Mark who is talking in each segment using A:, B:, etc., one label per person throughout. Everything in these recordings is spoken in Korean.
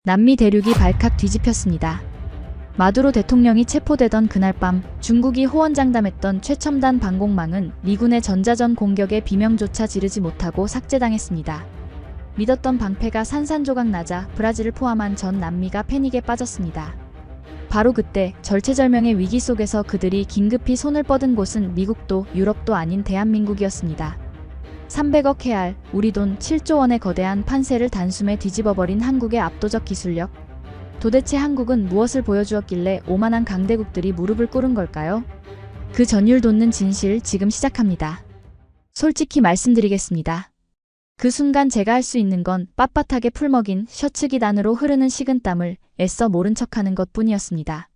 A: 남미 대륙이 발칵 뒤집혔습니다. 마두로 대통령이 체포되던 그날 밤 중국이 호언장담했던 최첨단 방공망은 미군의 전자전 공격에 비명조차 지르지 못하고 삭제당했습니다. 믿었던 방패가 산산조각 나자 브라질을 포함한 전 남미가 패닉에 빠졌습니다. 바로 그때 절체절명의 위기 속에서 그들이 긴급히 손을 뻗은 곳은 미국도 유럽도 아닌 대한민국이었습니다. 300억 헤알, 우리 돈 7조 원의 거대한 판세를 단숨에 뒤집어버린 한국의 압도적 기술력. 도대체 한국은 무엇을 보여주었길래 오만한 강대국들이 무릎을 꿇은 걸까요? 그 전율 돋는 진실 지금 시작합니다. 솔직히 말씀드리겠습니다. 그 순간 제가 할 수 있는 건 빳빳하게 풀먹인 셔츠깃 안으로 흐르는 식은땀을 애써 모른 척하는 것뿐이었습니다.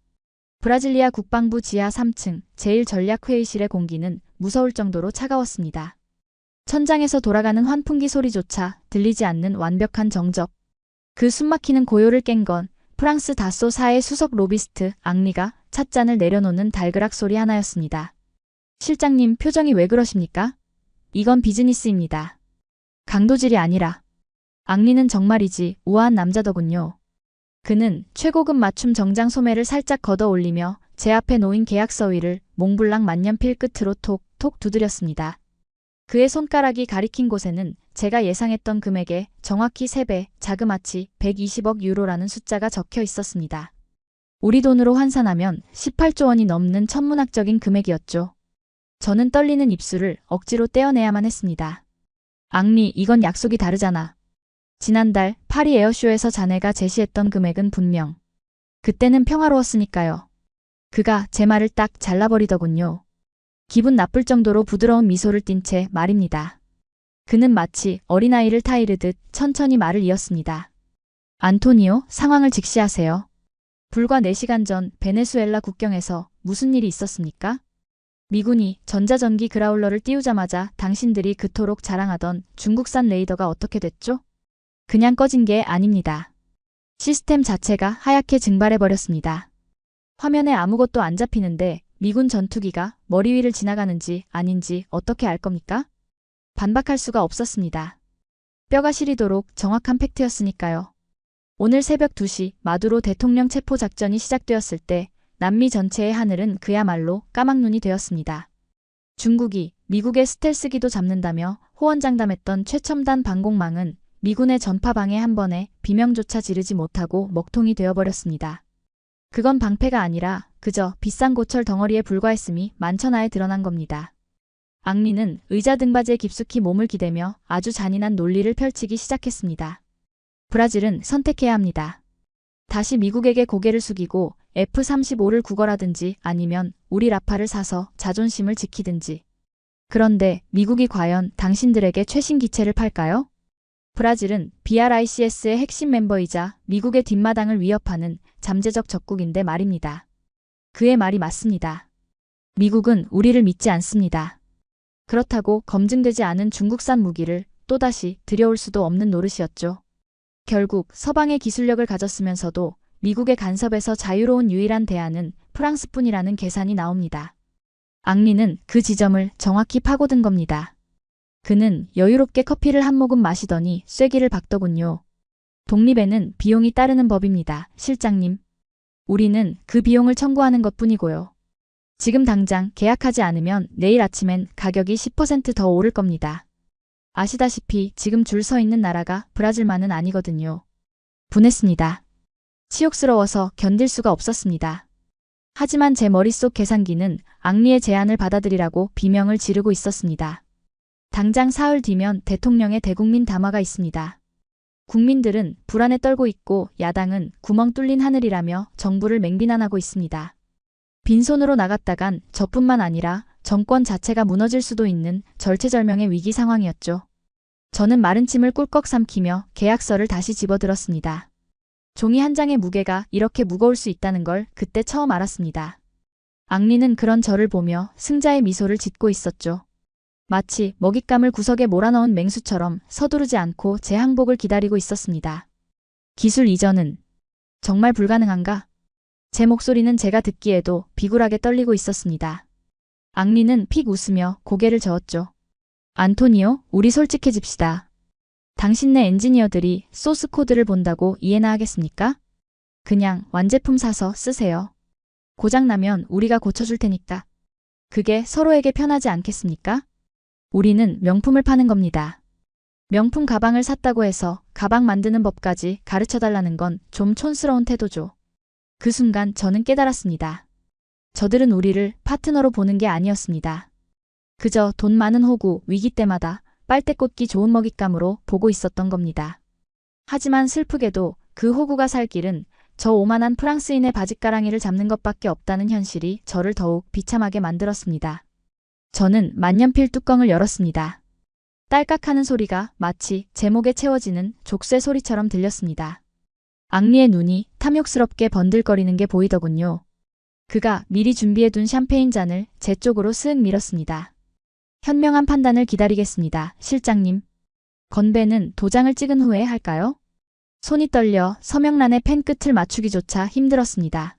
A: 브라질리아 국방부 지하 3층 제1전략회의실의 공기는 무서울 정도로 차가웠습니다. 천장에서 돌아가는 환풍기 소리조차 들리지 않는 완벽한 정적. 그 숨막히는 고요를 깬 건 프랑스 다소 4의 수석 로비스트 앙리가 찻잔을 내려놓는 달그락 소리 하나였습니다. 실장님 표정이 왜 그러십니까? 이건 비즈니스입니다. 강도질이 아니라. 앙리는 정말이지 우아한 남자더군요. 그는 최고급 맞춤 정장 소매를 살짝 걷어 올리며 제 앞에 놓인 계약서 위를 몽블랑 만년필 끝으로 톡톡 두드렸습니다. 그의 손가락이 가리킨 곳에는 제가 예상했던 금액의 정확히 3배, 자그마치 120억 유로라는 숫자가 적혀 있었습니다. 우리 돈으로 환산하면 18조 원이 넘는 천문학적인 금액이었죠. 저는 떨리는 입술을 억지로 떼어내야만 했습니다. 앙리, 이건 약속이 다르잖아. 지난달 파리 에어쇼에서 자네가 제시했던 금액은 분명. 그때는 평화로웠으니까요. 그가 제 말을 딱 잘라버리더군요. 기분 나쁠 정도로 부드러운 미소를 띤 채 말입니다. 그는 마치 어린아이를 타이르듯 천천히 말을 이었습니다. 안토니오, 상황을 직시하세요. 불과 4시간 전 베네수엘라 국경에서 무슨 일이 있었습니까? 미군이 전자전기 그라울러를 띄우자마자 당신들이 그토록 자랑하던 중국산 레이더가 어떻게 됐죠? 그냥 꺼진 게 아닙니다. 시스템 자체가 하얗게 증발해버렸습니다. 화면에 아무것도 안 잡히는데 미군 전투기가 머리 위를 지나가는지 아닌지 어떻게 알 겁니까? 반박할 수가 없었습니다. 뼈가 시리도록 정확한 팩트였으니까요. 오늘 새벽 2시 마두로 대통령 체포 작전이 시작되었을 때 남미 전체의 하늘은 그야말로 까막눈이 되었습니다. 중국이 미국의 스텔스기도 잡는다며 호언장담했던 최첨단 방공망은 미군의 전파 방해 한 번에 비명조차 지르지 못하고 먹통이 되어버렸습니다. 그건 방패가 아니라 그저 비싼 고철 덩어리에 불과했음이 만천하에 드러난 겁니다. 앙리는 의자 등받이에 깊숙이 몸을 기대며 아주 잔인한 논리를 펼치기 시작했습니다. 브라질은 선택해야 합니다. 다시 미국에게 고개를 숙이고 F-35를 구걸하든지 아니면 우리 라파를 사서 자존심을 지키든지. 그런데 미국이 과연 당신들에게 최신 기체를 팔까요? 브라질은 BRICS의 핵심 멤버이자 미국의 뒷마당을 위협하는 잠재적 적국인데 말입니다. 그의 말이 맞습니다. 미국은 우리를 믿지 않습니다. 그렇다고 검증되지 않은 중국산 무기를 또다시 들여올 수도 없는 노릇이었죠. 결국 서방의 기술력을 가졌으면서도 미국의 간섭에서 자유로운 유일한 대안은 프랑스뿐이라는 계산이 나옵니다. 앙리는 그 지점을 정확히 파고든 겁니다. 그는 여유롭게 커피를 한 모금 마시더니 쐐기를 박더군요. 독립에는 비용이 따르는 법입니다, 실장님. 우리는 그 비용을 청구하는 것뿐이고요. 지금 당장 계약하지 않으면 내일 아침엔 가격이 10% 더 오를 겁니다. 아시다시피 지금 줄 서 있는 나라가 브라질만은 아니거든요. 분했습니다. 치욕스러워서 견딜 수가 없었습니다. 하지만 제 머릿속 계산기는 앙리의 제안을 받아들이라고 비명을 지르고 있었습니다. 당장 사흘 뒤면 대통령의 대국민 담화가 있습니다. 국민들은 불안에 떨고 있고 야당은 구멍 뚫린 하늘이라며 정부를 맹비난하고 있습니다. 빈손으로 나갔다간 저뿐만 아니라 정권 자체가 무너질 수도 있는 절체절명의 위기 상황이었죠. 저는 마른 침을 꿀꺽 삼키며 계약서를 다시 집어들었습니다. 종이 한 장의 무게가 이렇게 무거울 수 있다는 걸 그때 처음 알았습니다. 앙리는 그런 저를 보며 승자의 미소를 짓고 있었죠. 마치 먹잇감을 구석에 몰아넣은 맹수처럼 서두르지 않고 제 항복을 기다리고 있었습니다. 기술 이전은 정말 불가능한가? 제 목소리는 제가 듣기에도 비굴하게 떨리고 있었습니다. 앙리는 픽 웃으며 고개를 저었죠. 안토니오, 우리 솔직해집시다. 당신네 엔지니어들이 소스 코드를 본다고 이해나 하겠습니까? 그냥 완제품 사서 쓰세요. 고장나면 우리가 고쳐줄 테니까. 그게 서로에게 편하지 않겠습니까? 우리는 명품을 파는 겁니다. 명품 가방을 샀다고 해서 가방 만드는 법까지 가르쳐달라는 건 좀 촌스러운 태도죠. 그 순간 저는 깨달았습니다. 저들은 우리를 파트너로 보는 게 아니었습니다. 그저 돈 많은 호구, 위기 때마다 빨대 꽂기 좋은 먹잇감으로 보고 있었던 겁니다. 하지만 슬프게도 그 호구가 살 길은 저 오만한 프랑스인의 바짓가랑이를 잡는 것밖에 없다는 현실이 저를 더욱 비참하게 만들었습니다. 저는 만년필 뚜껑을 열었습니다. 딸깍하는 소리가 마치 제 목에 채워지는 족쇄 소리처럼 들렸습니다. 앙리의 눈이 탐욕스럽게 번들거리는 게 보이더군요. 그가 미리 준비해둔 샴페인 잔을 제 쪽으로 쓱 밀었습니다. 현명한 판단을 기다리겠습니다, 실장님. 건배는 도장을 찍은 후에 할까요? 손이 떨려 서명란의 펜 끝을 맞추기조차 힘들었습니다.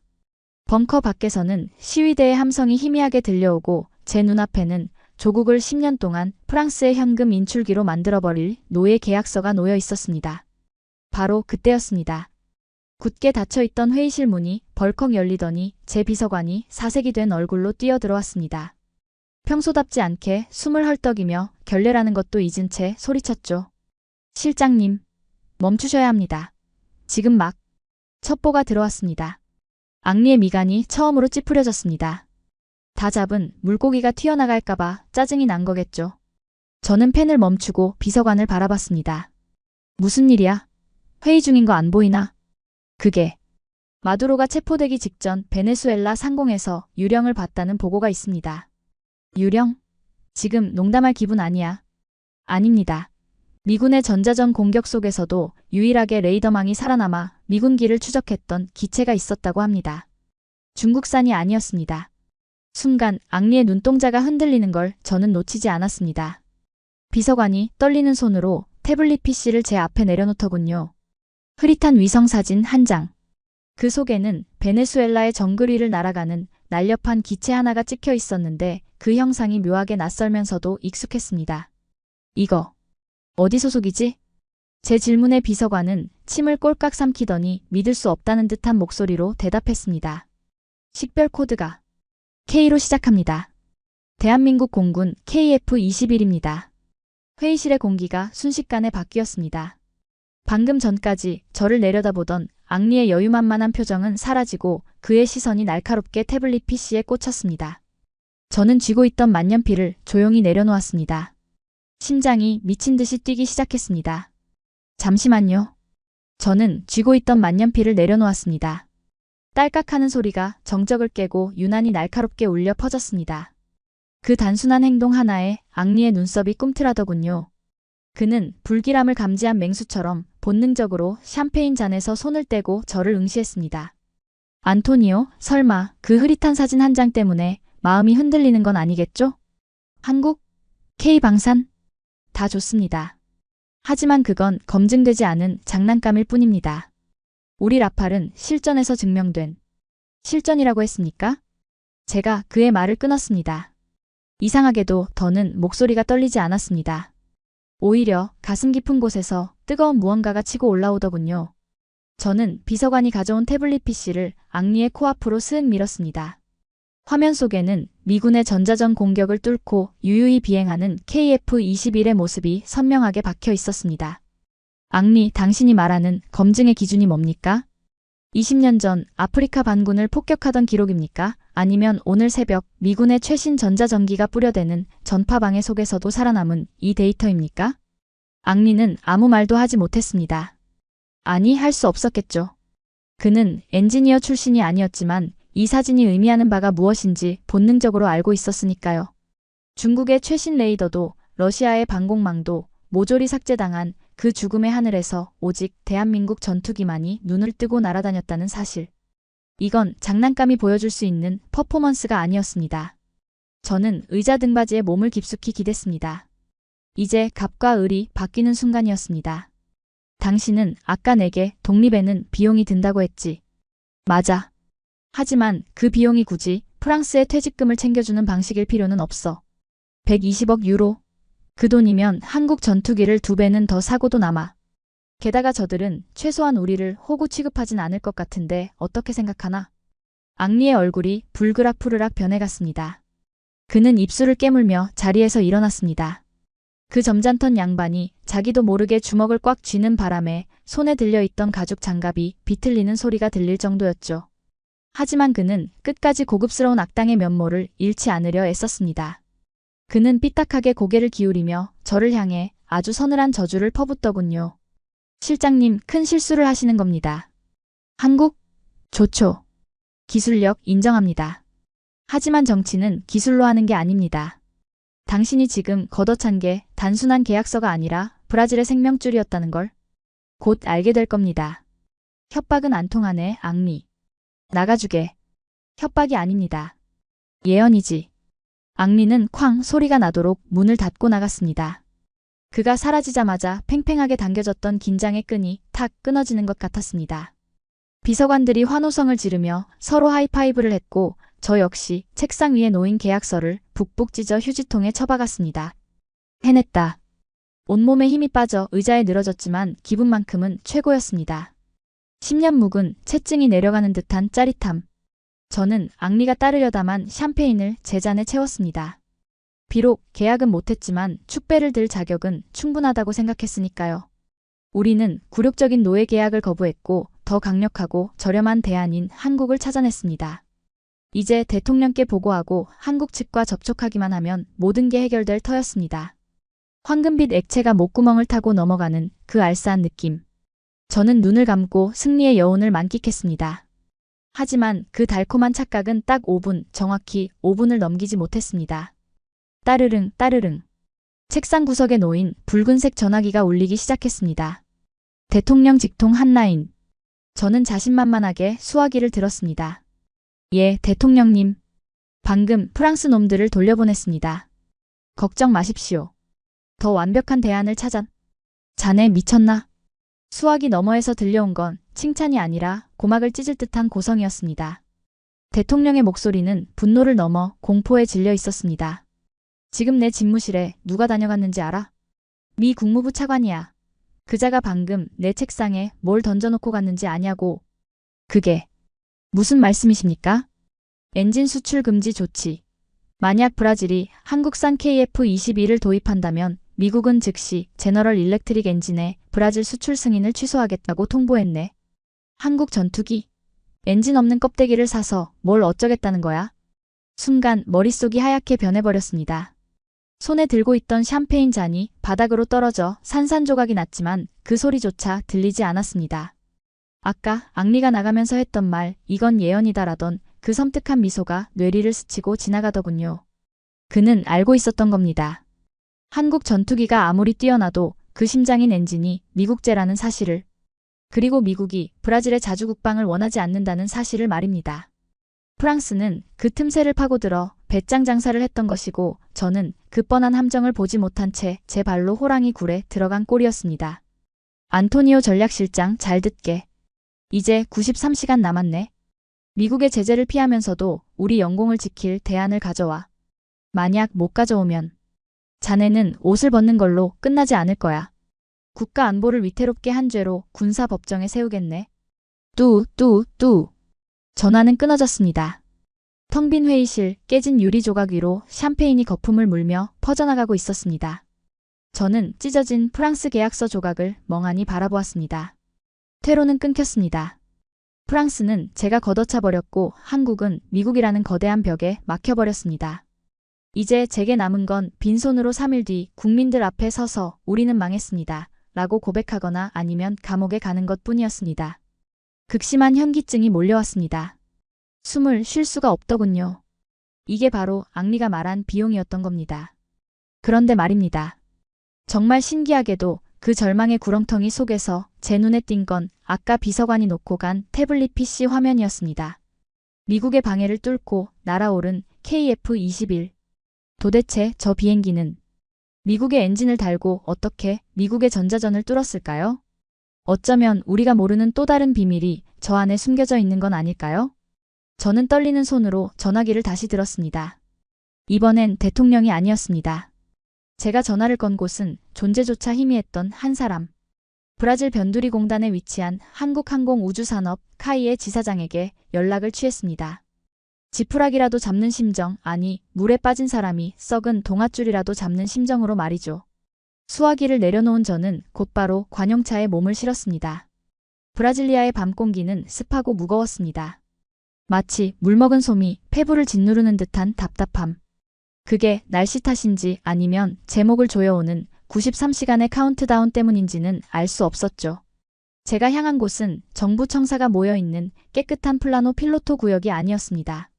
A: 벙커 밖에서는 시위대의 함성이 희미하게 들려오고 제 눈앞에는 조국을 10년 동안 프랑스의 현금 인출기로 만들어버릴 노예 계약서가 놓여 있었습니다. 바로 그때였습니다. 굳게 닫혀있던 회의실 문이 벌컥 열리더니 제 비서관이 사색이 된 얼굴로 뛰어들어왔습니다. 평소답지 않게 숨을 헐떡이며 결례라는 것도 잊은 채 소리쳤죠. 실장님, 멈추셔야 합니다. 지금 막. 첩보가 들어왔습니다. 앙리의 미간이 처음으로 찌푸려졌습니다. 다 잡은 물고기가 튀어나갈까봐 짜증이 난 거겠죠. 저는 펜을 멈추고 비서관을 바라봤습니다. 무슨 일이야? 회의 중인 거 안 보이나? 그게 마두로가 체포되기 직전 베네수엘라 상공에서 유령을 봤다는 보고가 있습니다. 유령? 지금 농담할 기분 아니야. 아닙니다. 미군의 전자전 공격 속에서도 유일하게 레이더망이 살아남아 미군기를 추적했던 기체가 있었다고 합니다. 중국산이 아니었습니다. 순간 앙리의 눈동자가 흔들리는 걸 저는 놓치지 않았습니다. 비서관이 떨리는 손으로 태블릿 PC를 제 앞에 내려놓더군요. 흐릿한 위성사진 한 장. 그 속에는 베네수엘라의 정글 위를 날아가는 날렵한 기체 하나가 찍혀 있었는데 그 형상이 묘하게 낯설면서도 익숙했습니다. 이거 어디 소속이지? 제 질문에 비서관은 침을 꼴깍 삼키더니 믿을 수 없다는 듯한 목소리로 대답했습니다. 식별 코드가 K로 시작합니다. 대한민국 공군 KF-21입니다. 회의실의 공기가 순식간에 바뀌었습니다. 방금 전까지 저를 내려다보던 앙리의 여유만만한 표정은 사라지고 그의 시선이 날카롭게 태블릿 PC에 꽂혔습니다. 저는 쥐고 있던 만년필을 조용히 내려놓았습니다. 심장이 미친 듯이 뛰기 시작했습니다. 잠시만요. 저는 쥐고 있던 만년필을 내려놓았습니다. 딸깍하는 소리가 정적을 깨고 유난히 날카롭게 울려 퍼졌습니다. 그 단순한 행동 하나에 앙리의 눈썹이 꿈틀하더군요. 그는 불길함을 감지한 맹수처럼 본능적으로 샴페인 잔에서 손을 떼고 저를 응시했습니다. 안토니오, 설마 그 흐릿한 사진 한 장 때문에 마음이 흔들리는 건 아니겠죠? 한국? K방산? 다 좋습니다. 하지만 그건 검증되지 않은 장난감일 뿐입니다. 우리 라팔은 실전에서 증명된 실전이라고 했습니까? 제가 그의 말을 끊었습니다. 이상하게도 더는 목소리가 떨리지 않았습니다. 오히려 가슴 깊은 곳에서 뜨거운 무언가가 치고 올라오더군요. 저는 비서관이 가져온 태블릿 PC를 앙리의 코앞으로 쓱 밀었습니다. 화면 속에는 미군의 전자전 공격을 뚫고 유유히 비행하는 KF-21의 모습이 선명하게 박혀 있었습니다. 앙리, 당신이 말하는 검증의 기준이 뭡니까? 20년 전 아프리카 반군을 폭격하던 기록입니까? 아니면 오늘 새벽 미군의 최신 전자전기가 뿌려대는 전파방해 속에서도 살아남은 이 데이터입니까? 앙리는 아무 말도 하지 못했습니다. 아니, 할 수 없었겠죠. 그는 엔지니어 출신이 아니었지만 이 사진이 의미하는 바가 무엇인지 본능적으로 알고 있었으니까요. 중국의 최신 레이더도 러시아의 방공망도 모조리 삭제당한 그 죽음의 하늘에서 오직 대한민국 전투기만이 눈을 뜨고 날아다녔다는 사실. 이건 장난감이 보여줄 수 있는 퍼포먼스가 아니었습니다. 저는 의자 등받이에 몸을 깊숙이 기댔습니다. 이제 갑과 을이 바뀌는 순간이었습니다. 당신은 아까 내게 독립에는 비용이 든다고 했지. 맞아. 하지만 그 비용이 굳이 프랑스의 퇴직금을 챙겨주는 방식일 필요는 없어. 120억 유로. 그 돈이면 한국 전투기를 2배는 더 사고도 남아. 게다가 저들은 최소한 우리를 호구 취급하진 않을 것 같은데 어떻게 생각하나? 앙리의 얼굴이 불그락푸르락 변해갔습니다. 그는 입술을 깨물며 자리에서 일어났습니다. 그 점잖던 양반이 자기도 모르게 주먹을 꽉 쥐는 바람에 손에 들려있던 가죽 장갑이 비틀리는 소리가 들릴 정도였죠. 하지만 그는 끝까지 고급스러운 악당의 면모를 잃지 않으려 애썼습니다. 그는 삐딱하게 고개를 기울이며 저를 향해 아주 서늘한 저주를 퍼붓더군요. 실장님, 큰 실수를 하시는 겁니다. 한국? 좋죠. 기술력 인정합니다. 하지만 정치는 기술로 하는 게 아닙니다. 당신이 지금 걷어찬 게 단순한 계약서가 아니라 브라질의 생명줄이었다는 걸 곧 알게 될 겁니다. 협박은 안 통하네, 앙리. 나가주게. 협박이 아닙니다. 예언이지. 앙리는 쾅 소리가 나도록 문을 닫고 나갔습니다. 그가 사라지자마자 팽팽하게 당겨졌던 긴장의 끈이 탁 끊어지는 것 같았습니다. 비서관들이 환호성을 지르며 서로 하이파이브를 했고 저 역시 책상 위에 놓인 계약서를 북북 찢어 휴지통에 쳐박았습니다. 해냈다. 온몸에 힘이 빠져 의자에 늘어졌지만 기분만큼은 최고였습니다. 10년 묵은 채증이 내려가는 듯한 짜릿함. 저는 앙리가 따르려다만 샴페인을 제 잔에 채웠습니다. 비록 계약은 못했지만 축배를 들 자격은 충분하다고 생각했으니까요. 우리는 굴욕적인 노예 계약을 거부했고 더 강력하고 저렴한 대안인 한국을 찾아냈습니다. 이제 대통령께 보고하고 한국 측과 접촉하기만 하면 모든 게 해결될 터였습니다. 황금빛 액체가 목구멍을 타고 넘어가는 그 알싸한 느낌. 저는 눈을 감고 승리의 여운을 만끽했습니다. 하지만 그 달콤한 착각은 딱 5분, 정확히 5분을 넘기지 못했습니다. 따르릉 따르릉. 책상 구석에 놓인 붉은색 전화기가 울리기 시작했습니다. 대통령 직통 한라인. 저는 자신만만하게 수화기를 들었습니다. 예, 대통령님. 방금 프랑스 놈들을 돌려보냈습니다. 걱정 마십시오. 더 완벽한 대안을 찾아. 자네 미쳤나? 수화기 너머에서 들려온 건 칭찬이 아니라 고막을 찢을 듯한 고성이었습니다. 대통령의 목소리는 분노를 넘어 공포에 질려 있었습니다. 지금 내 집무실에 누가 다녀갔는지 알아? 미 국무부 차관이야. 그자가 방금 내 책상에 뭘 던져놓고 갔는지 아냐고. 그게 무슨 말씀이십니까? 엔진 수출 금지 조치. 만약 브라질이 한국산 KF-21을 도입한다면 미국은 즉시 제너럴 일렉트릭 엔진의 브라질 수출 승인을 취소하겠다고 통보했네. 한국 전투기? 엔진 없는 껍데기를 사서 뭘 어쩌겠다는 거야? 순간 머릿속이 하얗게 변해버렸습니다. 손에 들고 있던 샴페인 잔이 바닥으로 떨어져 산산조각이 났지만 그 소리조차 들리지 않았습니다. 아까 앙리가 나가면서 했던 말, 이건 예언이다라던 그 섬뜩한 미소가 뇌리를 스치고 지나가더군요. 그는 알고 있었던 겁니다. 한국 전투기가 아무리 뛰어나도 그 심장인 엔진이 미국제라는 사실을, 그리고 미국이 브라질의 자주국방을 원하지 않는다는 사실을 말입니다. 프랑스는 그 틈새를 파고들어 배짱 장사를 했던 것이고 저는 그 뻔한 함정을 보지 못한 채 제 발로 호랑이 굴에 들어간 꼴이었습니다. 안토니오 전략실장 잘 듣게. 이제 93시간 남았네. 미국의 제재를 피하면서도 우리 영공을 지킬 대안을 가져와. 만약 못 가져오면 자네는 옷을 벗는 걸로 끝나지 않을 거야. 국가 안보를 위태롭게 한 죄로 군사법정에 세우겠네. 뚜. 전화는 끊어졌습니다. 텅 빈 회의실, 깨진 유리 조각 위로 샴페인이 거품을 물며 퍼져나가고 있었습니다. 저는 찢어진 프랑스 계약서 조각을 멍하니 바라보았습니다. 퇴로는 끊겼습니다. 프랑스는 제가 걷어차 버렸고 한국은 미국이라는 거대한 벽에 막혀버렸습니다. 이제 제게 남은 건 빈손으로 3일 뒤 국민들 앞에 서서 우리는 망했습니다. 라고 고백하거나 아니면 감옥에 가는 것 뿐이었습니다. 극심한 현기증이 몰려왔습니다. 숨을 쉴 수가 없더군요. 이게 바로 앙리가 말한 비용이었던 겁니다. 그런데 말입니다. 정말 신기하게도 그 절망의 구렁텅이 속에서 제 눈에 띈 건 아까 비서관이 놓고 간 태블릿 PC 화면이었습니다. 미국의 방해를 뚫고 날아오른 KF-21. 도대체 저 비행기는 미국의 엔진을 달고 어떻게 미국의 전자전을 뚫었을까요? 어쩌면 우리가 모르는 또 다른 비밀이 저 안에 숨겨져 있는 건 아닐까요? 저는 떨리는 손으로 전화기를 다시 들었습니다. 이번엔 대통령이 아니었습니다. 제가 전화를 건 곳은 존재조차 희미했던 한 사람. 브라질 변두리 공단에 위치한 한국항공우주산업 카이의 지사장에게 연락을 취했습니다. 지푸라기라도 잡는 심정, 아니 물에 빠진 사람이 썩은 동아줄이라도 잡는 심정으로 말이죠. 수화기를 내려놓은 저는 곧바로 관용차에 몸을 실었습니다. 브라질리아의 밤 공기는 습하고 무거웠습니다. 마치 물먹은 솜이 폐부를 짓누르는 듯한 답답함. 그게 날씨 탓인지 아니면 제목을 조여오는 93시간의 카운트다운 때문인지는 알 수 없었죠. 제가 향한 곳은 정부 청사가 모여있는 깨끗한 플라노 필로토 구역이 아니었습니다.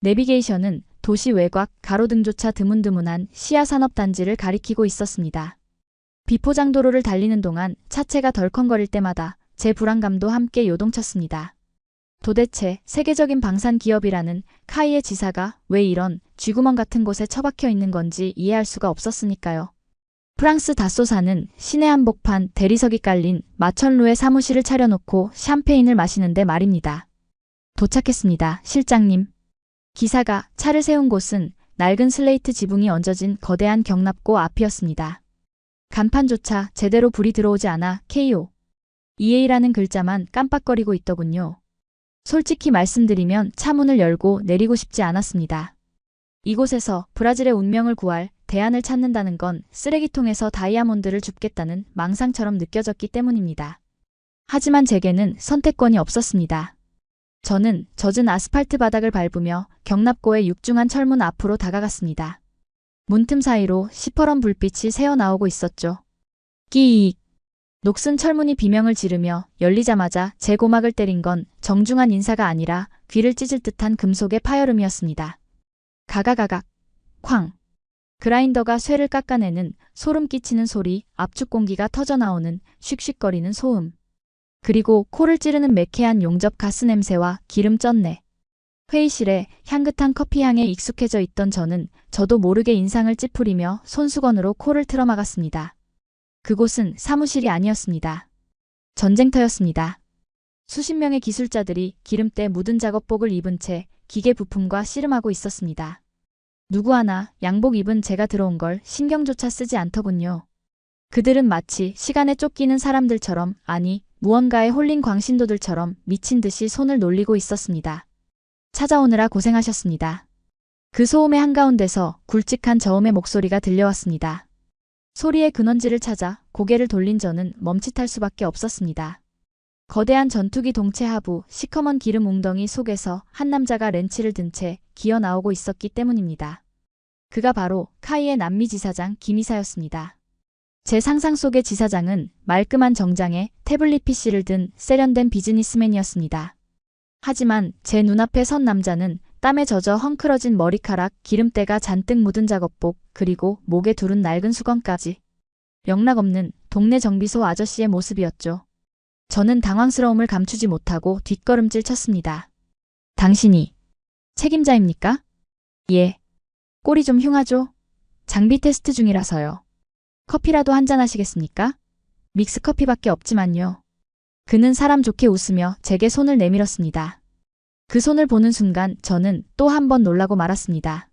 A: 내비게이션은 도시 외곽 가로등조차 드문드문한 시야 산업단지를 가리키고 있었습니다. 비포장도로를 달리는 동안 차체가 덜컹거릴 때마다 제 불안감도 함께 요동쳤습니다. 도대체 세계적인 방산 기업이라는 카이의 지사가 왜 이런 쥐구멍 같은 곳에 처박혀 있는 건지 이해할 수가 없었으니까요. 프랑스 다소사는 시내 한복판 대리석이 깔린 마천루에 사무실을 차려놓고 샴페인을 마시는데 말입니다. 도착했습니다, 실장님. 기사가 차를 세운 곳은 낡은 슬레이트 지붕이 얹어진 거대한 경납고 앞이었습니다. 간판조차 제대로 불이 들어오지 않아 KO, EA라는 글자만 깜빡거리고 있더군요. 솔직히 말씀드리면 차 문을 열고 내리고 싶지 않았습니다. 이곳에서 브라질의 운명을 구할 대안을 찾는다는 건 쓰레기통에서 다이아몬드를 줍겠다는 망상처럼 느껴졌기 때문입니다. 하지만 제게는 선택권이 없었습니다. 저는 젖은 아스팔트 바닥을 밟으며 경납고의 육중한 철문 앞으로 다가갔습니다. 문틈 사이로 시퍼런 불빛이 새어나오고 있었죠. 끼익! 녹슨 철문이 비명을 지르며 열리자마자 제 고막을 때린 건 정중한 인사가 아니라 귀를 찢을 듯한 금속의 파열음이었습니다. 가가가각! 쾅! 그라인더가 쇠를 깎아내는 소름 끼치는 소리, 압축 공기가 터져나오는 슉슉거리는 소음. 그리고 코를 찌르는 매캐한 용접 가스 냄새와 기름 쩐내. 회의실에 향긋한 커피향에 익숙해져 있던 저는 저도 모르게 인상을 찌푸리며 손수건으로 코를 틀어막았습니다. 그곳은 사무실이 아니었습니다. 전쟁터였습니다. 수십 명의 기술자들이 기름때 묻은 작업복을 입은 채 기계 부품과 씨름하고 있었습니다. 누구 하나 양복 입은 제가 들어온 걸 신경조차 쓰지 않더군요. 그들은 마치 시간에 쫓기는 사람들처럼, 아니 무언가에 홀린 광신도들처럼 미친 듯이 손을 놀리고 있었습니다. 찾아오느라 고생하셨습니다. 그 소음의 한가운데서 굵직한 저음의 목소리가 들려왔습니다. 소리의 근원지를 찾아 고개를 돌린 저는 멈칫할 수밖에 없었습니다. 거대한 전투기 동체 하부 시커먼 기름 웅덩이 속에서 한 남자가 렌치를 든 채 기어 나오고 있었기 때문입니다. 그가 바로 카이의 남미 지사장 김이사였습니다. 제 상상 속의 지사장은 말끔한 정장에 태블릿 PC를 든 세련된 비즈니스맨이었습니다. 하지만 제 눈앞에 선 남자는 땀에 젖어 헝클어진 머리카락, 기름때가 잔뜩 묻은 작업복, 그리고 목에 두른 낡은 수건까지. 영락없는 동네 정비소 아저씨의 모습이었죠. 저는 당황스러움을 감추지 못하고 뒷걸음질 쳤습니다. 당신이 책임자입니까? 예. 꼴이 좀 흉하죠? 장비 테스트 중이라서요. 커피라도 한잔 하시겠습니까? 믹스커피밖에 없지만요. 그는 사람 좋게 웃으며 제게 손을 내밀었습니다. 그 손을 보는 순간 저는 또 한 번 놀라고 말았습니다.